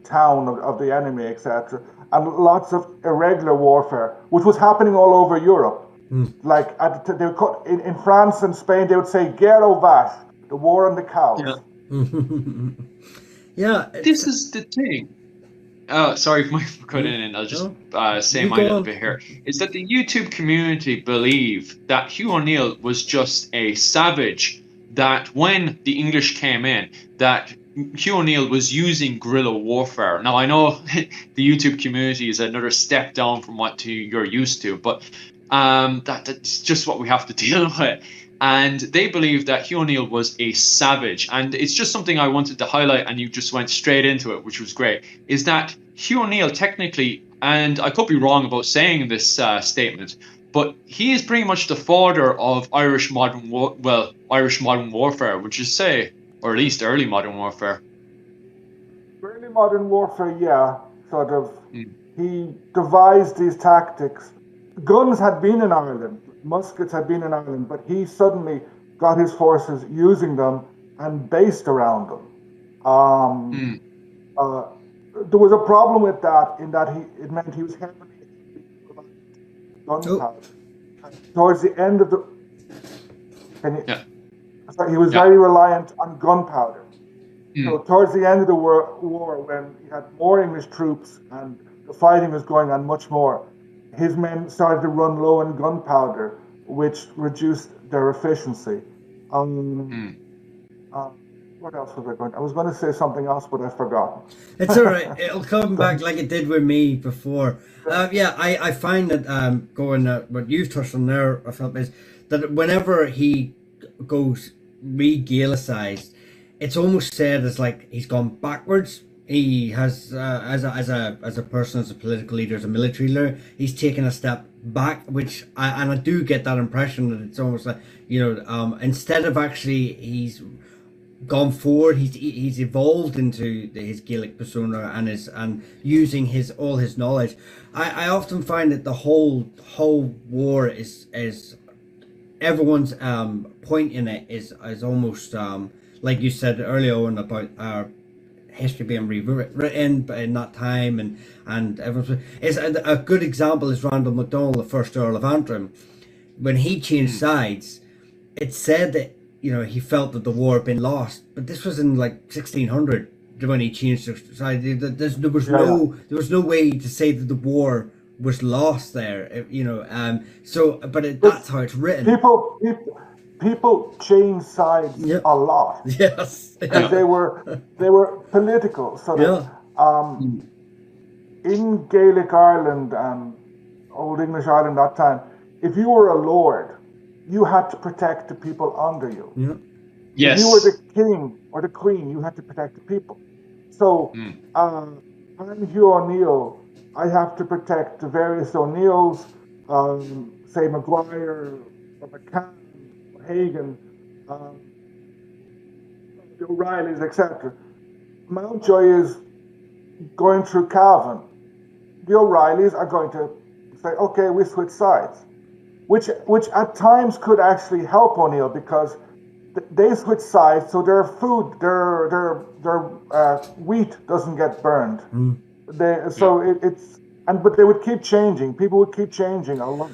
S2: town of the enemy, etc., and lots of irregular warfare, which was happening all over Europe. Like in France and Spain, they would say "guerre aux vaches," the war on the cows.
S1: This is the thing. Sorry for my cutting in. I'll just say my little bit here. Is that the YouTube community believe that Hugh O'Neill was just a savage, that when the English came in, that Hugh O'Neill was using guerrilla warfare. Now, I know the YouTube community is another step down from what you're used to, but that's just what we have to deal with. And they believe that Hugh O'Neill was a savage. And it's just something I wanted to highlight, and you just went straight into it, which was great, is that Hugh O'Neill technically, and I could be wrong about saying this statement, but he is pretty much the father of Irish modern warfare, would you say? Or at least early modern warfare.
S2: Early modern warfare, yeah, sort of. He devised these tactics. Guns had been in Ireland, muskets had been in Ireland, but he suddenly got his forces using them and based around them. There was a problem with that, in that it meant he was heavily gunpowder. Towards the end of the... he was very reliant on gunpowder. So towards the end of the war, when he had more English troops and the fighting was going on much more, his men started to run low on gunpowder, which reduced their efficiency. What else was I going? I was going to say something else, but I've forgotten.
S3: It's all right. It'll come back like it did with me before. I find that what you've touched on there, I felt, is that whenever he goes re-Gaelicized, it's almost said as like he's gone backwards. He has, as a person, as a political leader, as a military leader, he's taken a step back, which I do get that impression that it's almost like, instead of actually he's gone forward, he's evolved into his Gaelic persona and using all his knowledge. I often find that the whole war is everyone's point in it is almost like you said earlier on about our history being rewritten in that time, and everyone's, is a good example is Randall MacDonald, the first Earl of Antrim. When he changed sides, it said that he felt that the war had been lost, but this was in like 1600 when he changed side. There was no way to say that the war was lost there, that's how it's written.
S2: People change sides a lot.
S3: Yes,
S2: because they were political. So that, in Gaelic Ireland and Old English Ireland that time, if you were a lord, you had to protect the people under you.
S3: Yeah.
S1: Yes.
S2: If you were the king or the queen, you had to protect the people. So I'm Hugh O'Neill. I have to protect the various O'Neills, say Maguire or McCann or Hagan, the O'Reillys, etc. Mountjoy is going through Cavan. The O'Reillys are going to say, okay, we switch sides, which at times could actually help O'Neill, because they switch sides, so their food, their wheat doesn't get burned. But they would keep changing. People would keep changing a lot.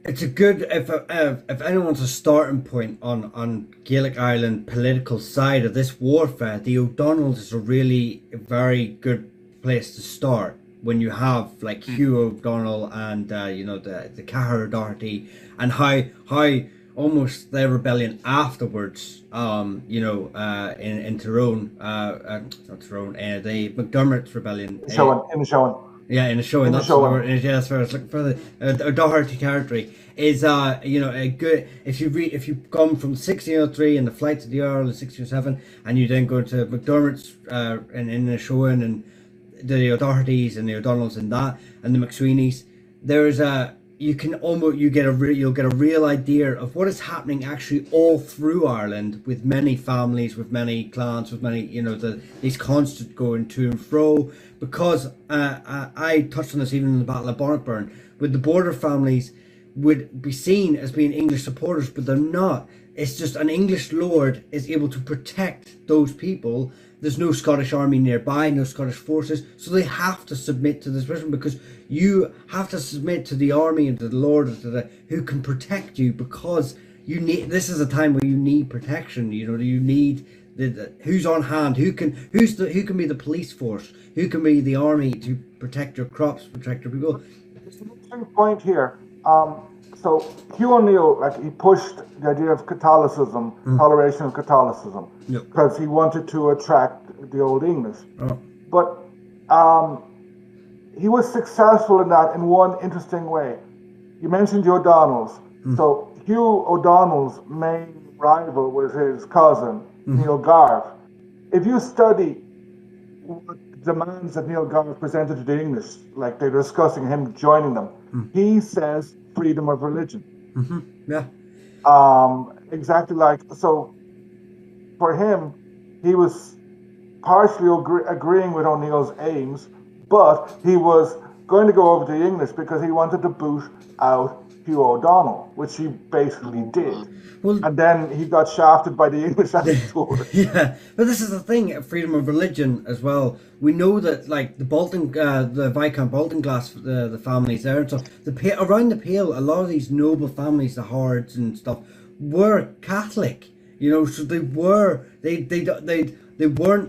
S3: It's a good, if anyone wants a starting point on Gaelic Ireland political side of this warfare, the O'Donnells is a really very good place to start. when you have like Hugh O'Donnell and the Cahir Doherty, and how almost their rebellion afterwards, in Tyrone, not Tyrone, the McDermott's rebellion.
S2: In Showen.
S3: Yeah, in a show, and that's where I was looking for the Doherty territory is a good if you come from 1603 and the flight to the Earl in 1607, and you then go to McDermott's in the Showen and the O'Dohertys and the O'Donnells and that and the McSweeneys, there's you'll get a real idea of what is happening actually all through Ireland, with many families, with many clans, with many these constant going to and fro. Because I touched on this even in the Battle of Bannockburn, with the border families would be seen as being English supporters, but they're not. It's just an English lord is able to protect those people. There's no Scottish army nearby, no Scottish forces, so they have to submit to this person, because you have to submit to the army and to the lord who can protect you, because you need. This is a time where you need protection. You need who's on hand, who can be the police force, who can be the army to protect your crops, protect your people.
S2: There's an interesting point here. So Hugh O'Neill, he pushed the idea of Catholicism, toleration of Catholicism, because he wanted to attract the Old English.
S3: Oh.
S2: But he was successful in that in one interesting way. You mentioned the O'Donnells. So Hugh O'Donnell's main rival was his cousin, Neil Garve. If you study what demands that Neil Garve presented to the English, like they're discussing him joining them, he says freedom of religion.
S3: Yeah.
S2: Exactly so for him, he was partially agreeing with O'Neill's aims, but he was going to go over to the English because he wanted to boot out Hugh O'Donnell, which he basically did.
S3: Well,
S2: and then he got shafted by the English afterwards.
S3: Yeah, but this is the thing, freedom of religion as well. We know that, like, the Viscount Baltinglass, the families there and stuff, around the Pale, a lot of these noble families, the Hards and stuff, were Catholic. So they weren't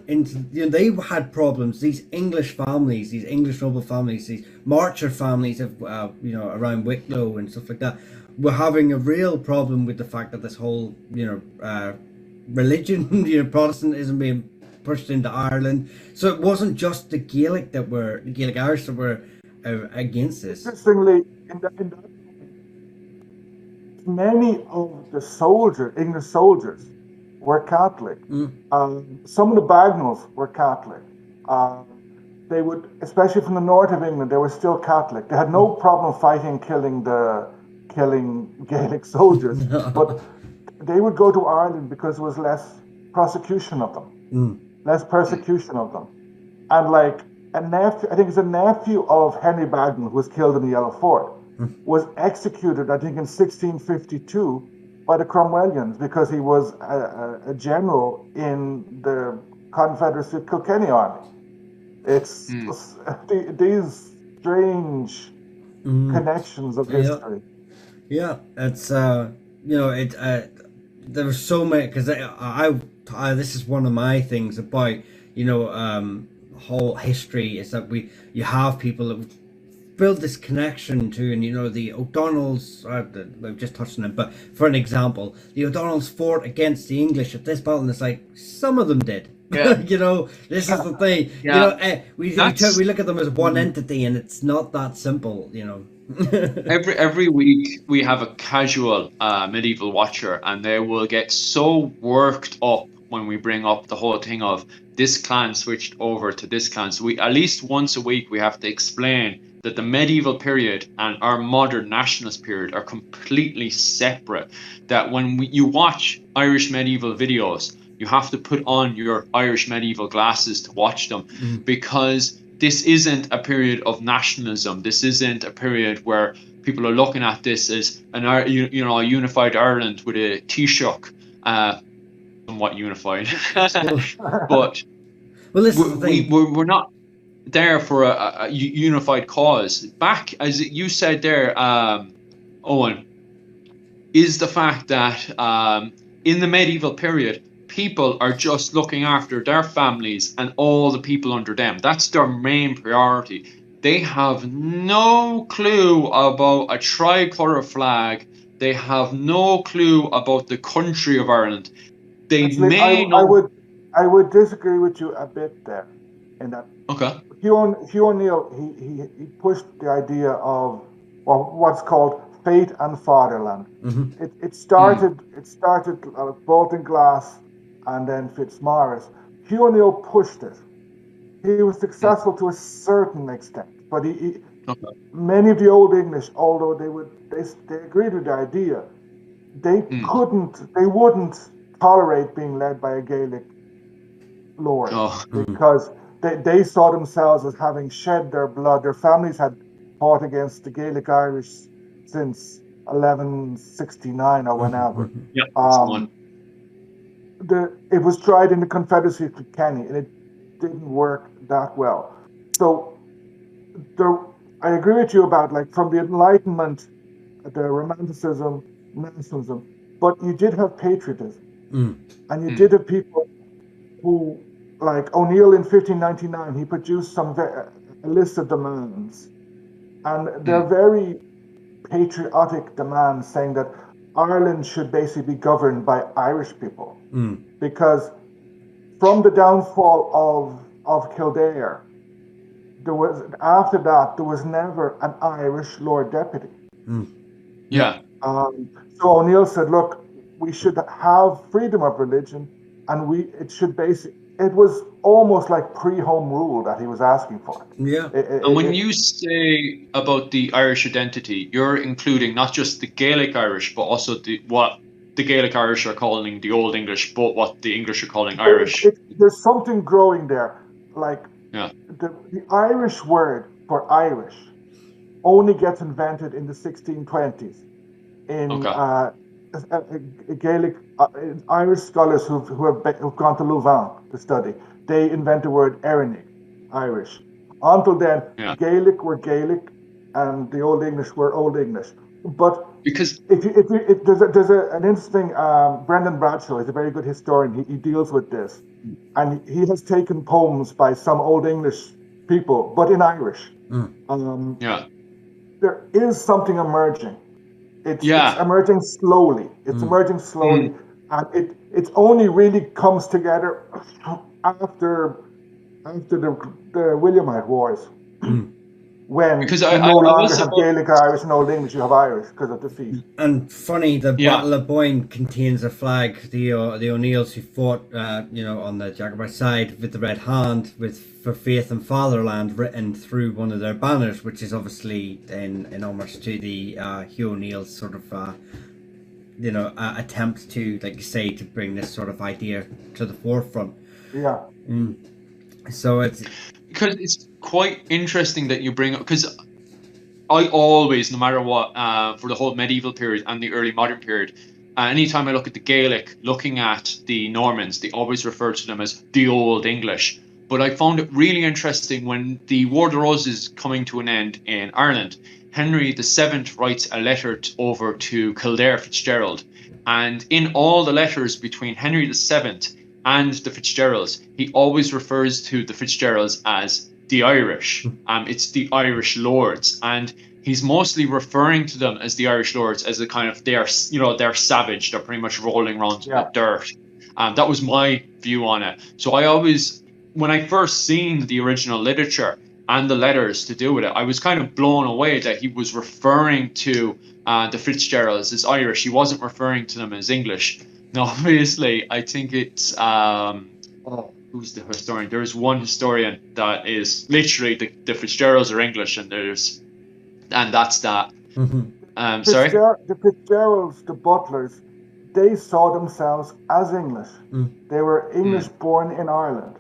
S3: into, they had problems. These English families, these English noble families, these Marcher families of, around Wicklow and stuff like that, were having a real problem with the fact that this whole, religion, Protestantism being pushed into Ireland. So it wasn't just the Gaelic Irish that were against this.
S2: Interestingly, in that many of the English soldiers were Catholic. Some of the Bagnalls were Catholic. They would, especially from the north of England, they were still Catholic. They had no problem killing Gaelic soldiers, but they would go to Ireland because there was less prosecution of them, less persecution of them. And like a nephew of Henry Bagnall, who was killed in the Yellow Fort, was executed, I think, in 1652 by the Cromwellians because he was a general in the Confederacy Kilkenny Army. It's these strange connections of history.
S3: Yeah, it's there were so many, because I this is one of my things about whole history, is that you have people that build this connection to, and the O'Donnells, we've just touched on it, but for an example, the O'Donnells fought against the English at this battle, and it's like some of them did.
S1: Yeah.
S3: This is the thing.
S1: Yeah.
S3: We look at them as one entity, and it's not that simple.
S1: Every week we have a casual medieval watcher, and they will get so worked up when we bring up the whole thing of this clan switched over to this clan. So we, at least once a week, we have to explain that the medieval period and our modern nationalist period are completely separate. That when you watch Irish medieval videos, you have to put on your Irish medieval glasses to watch them, because this isn't a period of nationalism. This isn't a period where people are looking at this as a unified Ireland with a Taoiseach, somewhat unified. But we're not there for a unified cause. Back, as you said there, Owen, is the fact that in the medieval period, people are just looking after their families and all the people under them. That's their main priority. they have no clue about a tricolour flag. They have no clue about the country of Ireland. They
S2: Actually,
S1: may know.
S2: I would disagree with you a bit there, in that
S1: Okay.
S2: Hugh O'Neill he pushed the idea of what's called fate and fatherland.
S3: Mm-hmm.
S2: It started Bolton Glass and then Fitzmaurice. Hugh O'Neill pushed it. He was successful to a certain extent, but
S1: Okay.
S2: many of the Old English, although they agreed with the idea, they wouldn't tolerate being led by a Gaelic lord,
S1: Oh.
S2: because they saw themselves as having shed their blood. Their families had fought against the Gaelic Irish since 1169 or whenever.
S1: Yeah. That's the one.
S2: It was tried in the Confederacy of Kilkenny, and it didn't work that well. So I agree with you about, like, from the Enlightenment, the Romanticism, nationalism, but you did have patriotism, and you did have people who, like O'Neill in 1599, he produced a list of demands, and they're very patriotic demands, saying that Ireland should basically be governed by Irish people, because from the downfall of Kildare, there was never an Irish Lord Deputy.
S1: Yeah.
S2: So O'Neill said, "Look, we should have freedom of religion, and it was almost like pre-home rule that he was asking for."
S3: Yeah.
S1: And when you say about the Irish identity, you're including not just the Gaelic Irish, but also what the Gaelic Irish are calling the Old English, but what the English are calling Irish.
S2: There's something growing there. Like,
S1: yeah.
S2: the Irish word for Irish only gets invented in the 1620s in Gaelic Irish scholars who've gone to Louvain to study. They invent the word Erenig, Irish. Until then, Gaelic were Gaelic, and the Old English were Old English. But
S1: because
S2: there's an interesting Brendan Bradshaw is a very good historian. He deals with this, and he has taken poems by some Old English people, but in Irish. There is something emerging. It's emerging slowly. And it only really comes together after the Williamite Wars. When
S1: because
S2: you no longer have Gaelic Irish and Old English, you have Irish because of defeat.
S3: And funny, the Battle of Boyne contains a flag. The O'Neills who fought, on the Jacobite side with the red hand, for faith and fatherland written through one of their banners, which is obviously in homage to the Hugh O'Neill's sort of, attempt to, like you say, to bring this sort of idea to the forefront.
S2: Yeah.
S3: So it's
S1: because it's quite interesting that you bring up, because I always, no matter what, for the whole medieval period and the early modern period, anytime I look at the Gaelic, looking at the Normans, they always refer to them as the Old English. But I found it really interesting when the War of the Roses is coming to an end in Ireland, Henry VII writes a letter over to Kildare Fitzgerald, and in all the letters between Henry VII and the Fitzgeralds, he always refers to the Fitzgeralds as the Irish. It's the Irish lords, and he's mostly referring to them as the Irish lords as a kind of they're savage. They're pretty much rolling around in the dirt. That was my view on it. So I always, when I first seen the original literature and the letters to do with it, I was kind of blown away that he was referring to the Fitzgeralds as Irish. He wasn't referring to them as English. Now, obviously, I think it's who's the historian? There's one historian that is literally the Fitzgeralds are English, and that's that. Sorry?
S2: The Fitzgeralds, the Butlers, they saw themselves as English. They were English born in Ireland.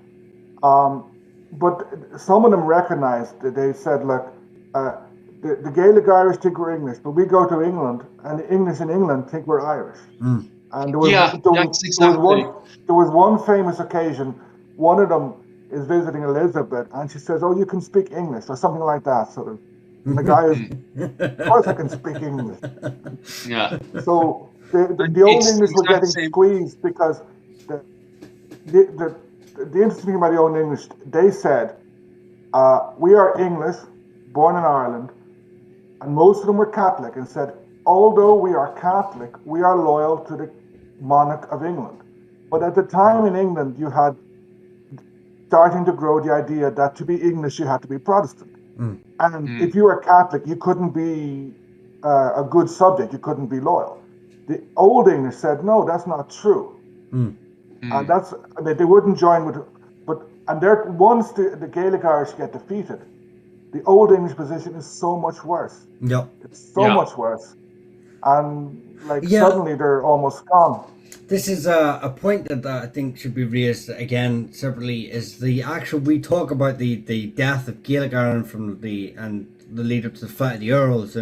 S2: But some of them recognized that they said, look, the Gaelic Irish think we're English, but we go to England, and the English in England think we're Irish. And there was one famous occasion. One of them is visiting Elizabeth, and she says, "Oh, you can speak English," or something like that. Sort of. And the guy is, "Of course, I can speak English."
S1: Yeah.
S2: So the Old English were getting squeezed because the interesting thing about the Old English, they said, "We are English, born in Ireland, and most of them were Catholic, and said, although we are Catholic, we are loyal to the monarch of England. But at the time in England, you had starting to grow the idea that to be English, you had to be Protestant. And if you were Catholic, you couldn't be a good subject, you couldn't be loyal. The Old English said, no, that's not true. And they wouldn't join with, once the Gaelic Irish get defeated, the Old English position is so much worse.
S3: Yep.
S2: It's so much worse. And suddenly they're almost gone.
S3: This is a point that I think should be raised again separately, is the actual, we talk about the death of Gaelic Ireland from the lead up to the fight of the Earls,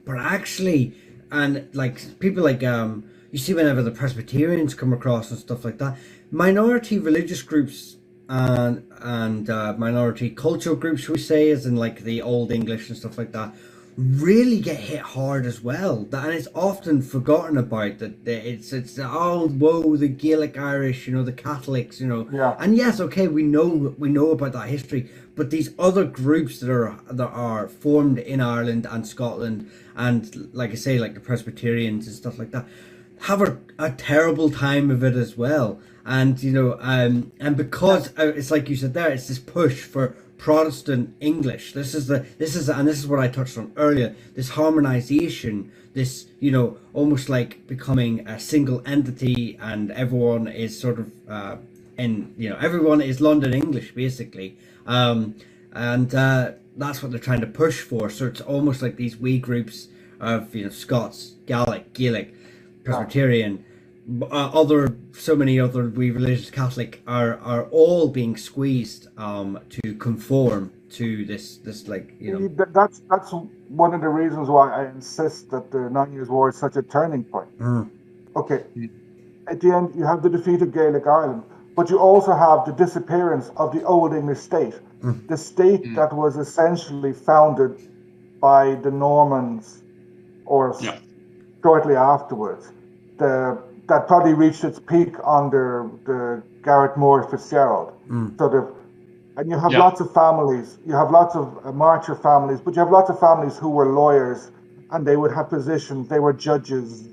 S3: but actually, and like people like you see whenever the Presbyterians come across and stuff like that, minority religious groups and minority cultural groups, we say, as in like the Old English and stuff like that, really get hit hard as well. And it's often forgotten about that. It's oh, whoa, the Gaelic Irish, the Catholics, and yes, okay, we know about that history, but these other groups that are formed in Ireland and Scotland, and like I say, like the Presbyterians and stuff like that, have a terrible time of it as well. And and because it's like you said there, it's this push for Protestant English. This is what I touched on earlier. This harmonization, this almost like becoming a single entity, and everyone is sort of everyone is London English basically, and that's what they're trying to push for. So it's almost like these wee groups of Scots, Gaelic, Presbyterian. So many other we religious Catholic are all being squeezed to conform to this like
S2: That's one of the reasons why I insist that the 9 Years' War is such a turning point. Okay, at the end you have the defeat of Gaelic Ireland, but you also have the disappearance of the Old English state, the state that was essentially founded by the Normans, or shortly afterwards. That probably reached its peak under the Garrett Moore Fitzgerald. And you have lots of families, you have lots of marcher families, but you have lots of families who were lawyers, and they would have positions, they were judges,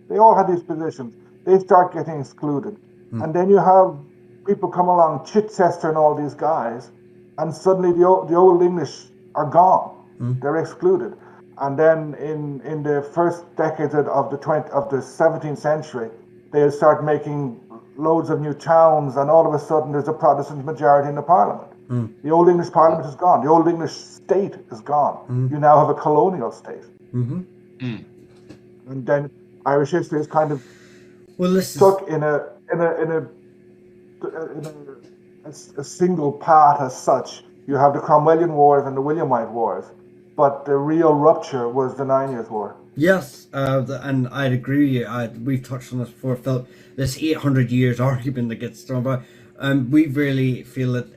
S2: they all had these positions. They start getting excluded. And then you have people come along, Chichester and all these guys, and suddenly the Old English are gone. They're excluded. And then in the first decades of the 17th century, they'll start making loads of new towns, and all of a sudden there's a Protestant majority in the Parliament. The Old English Parliament is gone. The Old English state is gone. You now have a colonial state. And then Irish history is kind of stuck in a single part as such. You have the Cromwellian Wars and the Williamite Wars. But the real rupture was the 9 Years' War. Yes,
S3: and I'd agree with you. We've touched on this before. Felt this 800 years argument that gets thrown by. We really feel that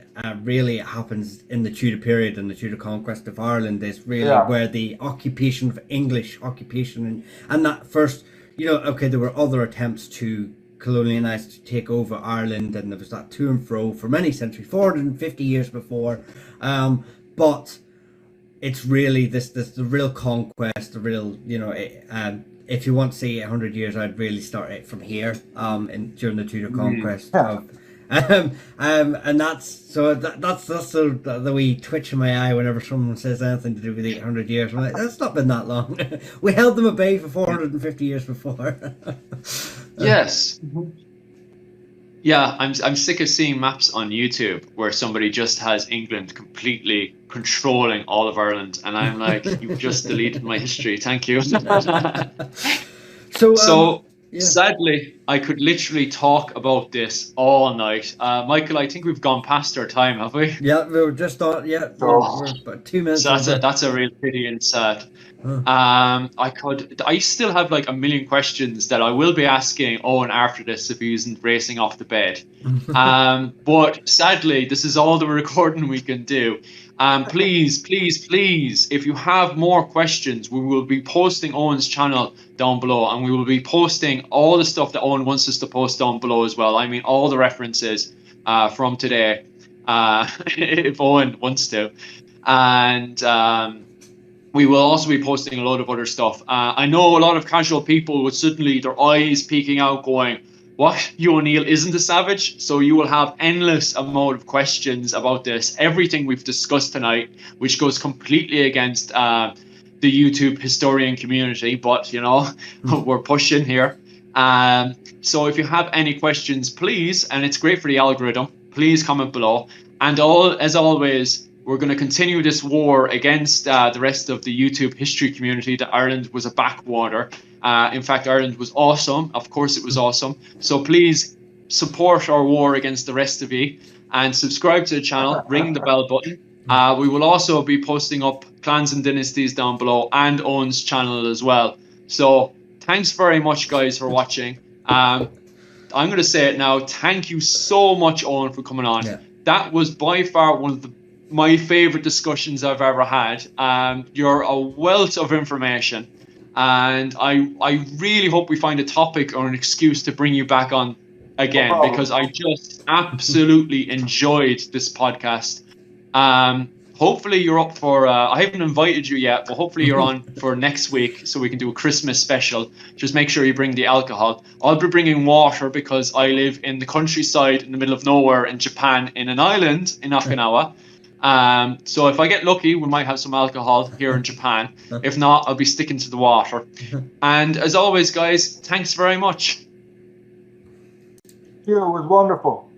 S3: really it happens in the Tudor period and the Tudor conquest of Ireland is really where the occupation of English occupation and that first, okay, there were other attempts to colonialize, to take over Ireland, and there was that to and fro for many centuries, 450 years before, but it's really the real conquest, the real, if you want to say 800 years, I'd really start it from here, during the Tudor conquest. And that's the wee twitch in my eye whenever someone says anything to do with 800 years. I'm like, that's not been that long. We held them at bay for 450 years before.
S1: Yes. Yeah, I'm sick of seeing maps on YouTube where somebody just has England completely controlling all of Ireland, and I'm like, you've just deleted my history. Thank you. So sadly, I could literally talk about this all night. Michael, I think we've gone past our time, have we?
S3: Yeah, we were just on. Yeah, we're about 2 minutes.
S1: So that's a real pity and sad. I still have like a million questions that I will be asking Owen after this if he isn't racing off the bed. But sadly, this is all the recording we can do. Please, if you have more questions, we will be posting Owen's channel down below, and we will be posting all the stuff that Owen wants us to post down below as well. I mean, all the references from today, if Owen wants to. and we will also be posting a lot of other stuff. I know a lot of casual people would suddenly their eyes peeking out, going, "What? Hugh O'Neill isn't a savage?" So you will have endless amount of questions about this, everything we've discussed tonight, which goes completely against the YouTube historian community. But you know, we're pushing here. So if you have any questions, please, and it's great for the algorithm, please comment below. And as always, we're going to continue this war against the rest of the YouTube history community that Ireland was a backwater. In fact, Ireland was awesome. Of course, it was awesome. So please support our war against the rest of you and subscribe to the channel, ring the bell button. We will also be posting up clans and dynasties down below and Owen's channel as well. So thanks very much, guys, for watching. I'm going to say it now. Thank you so much, Owen, for coming on.
S3: Yeah.
S1: That was by far one of my favorite discussions I've ever had. You're a wealth of information, and I really hope we find a topic or an excuse to bring you back on again, because I just absolutely enjoyed this podcast. Hopefully you're up for I haven't invited you yet, but hopefully you're on for next week so we can do a Christmas special. Just make sure you bring the alcohol. I'll be bringing water because I live in the countryside in the middle of nowhere in Japan, in an island in Okinawa. So if I get lucky, we might have some alcohol here in Japan. If not, I'll be sticking to the water. And as always, guys, thanks very much.
S2: Hugh, it was wonderful.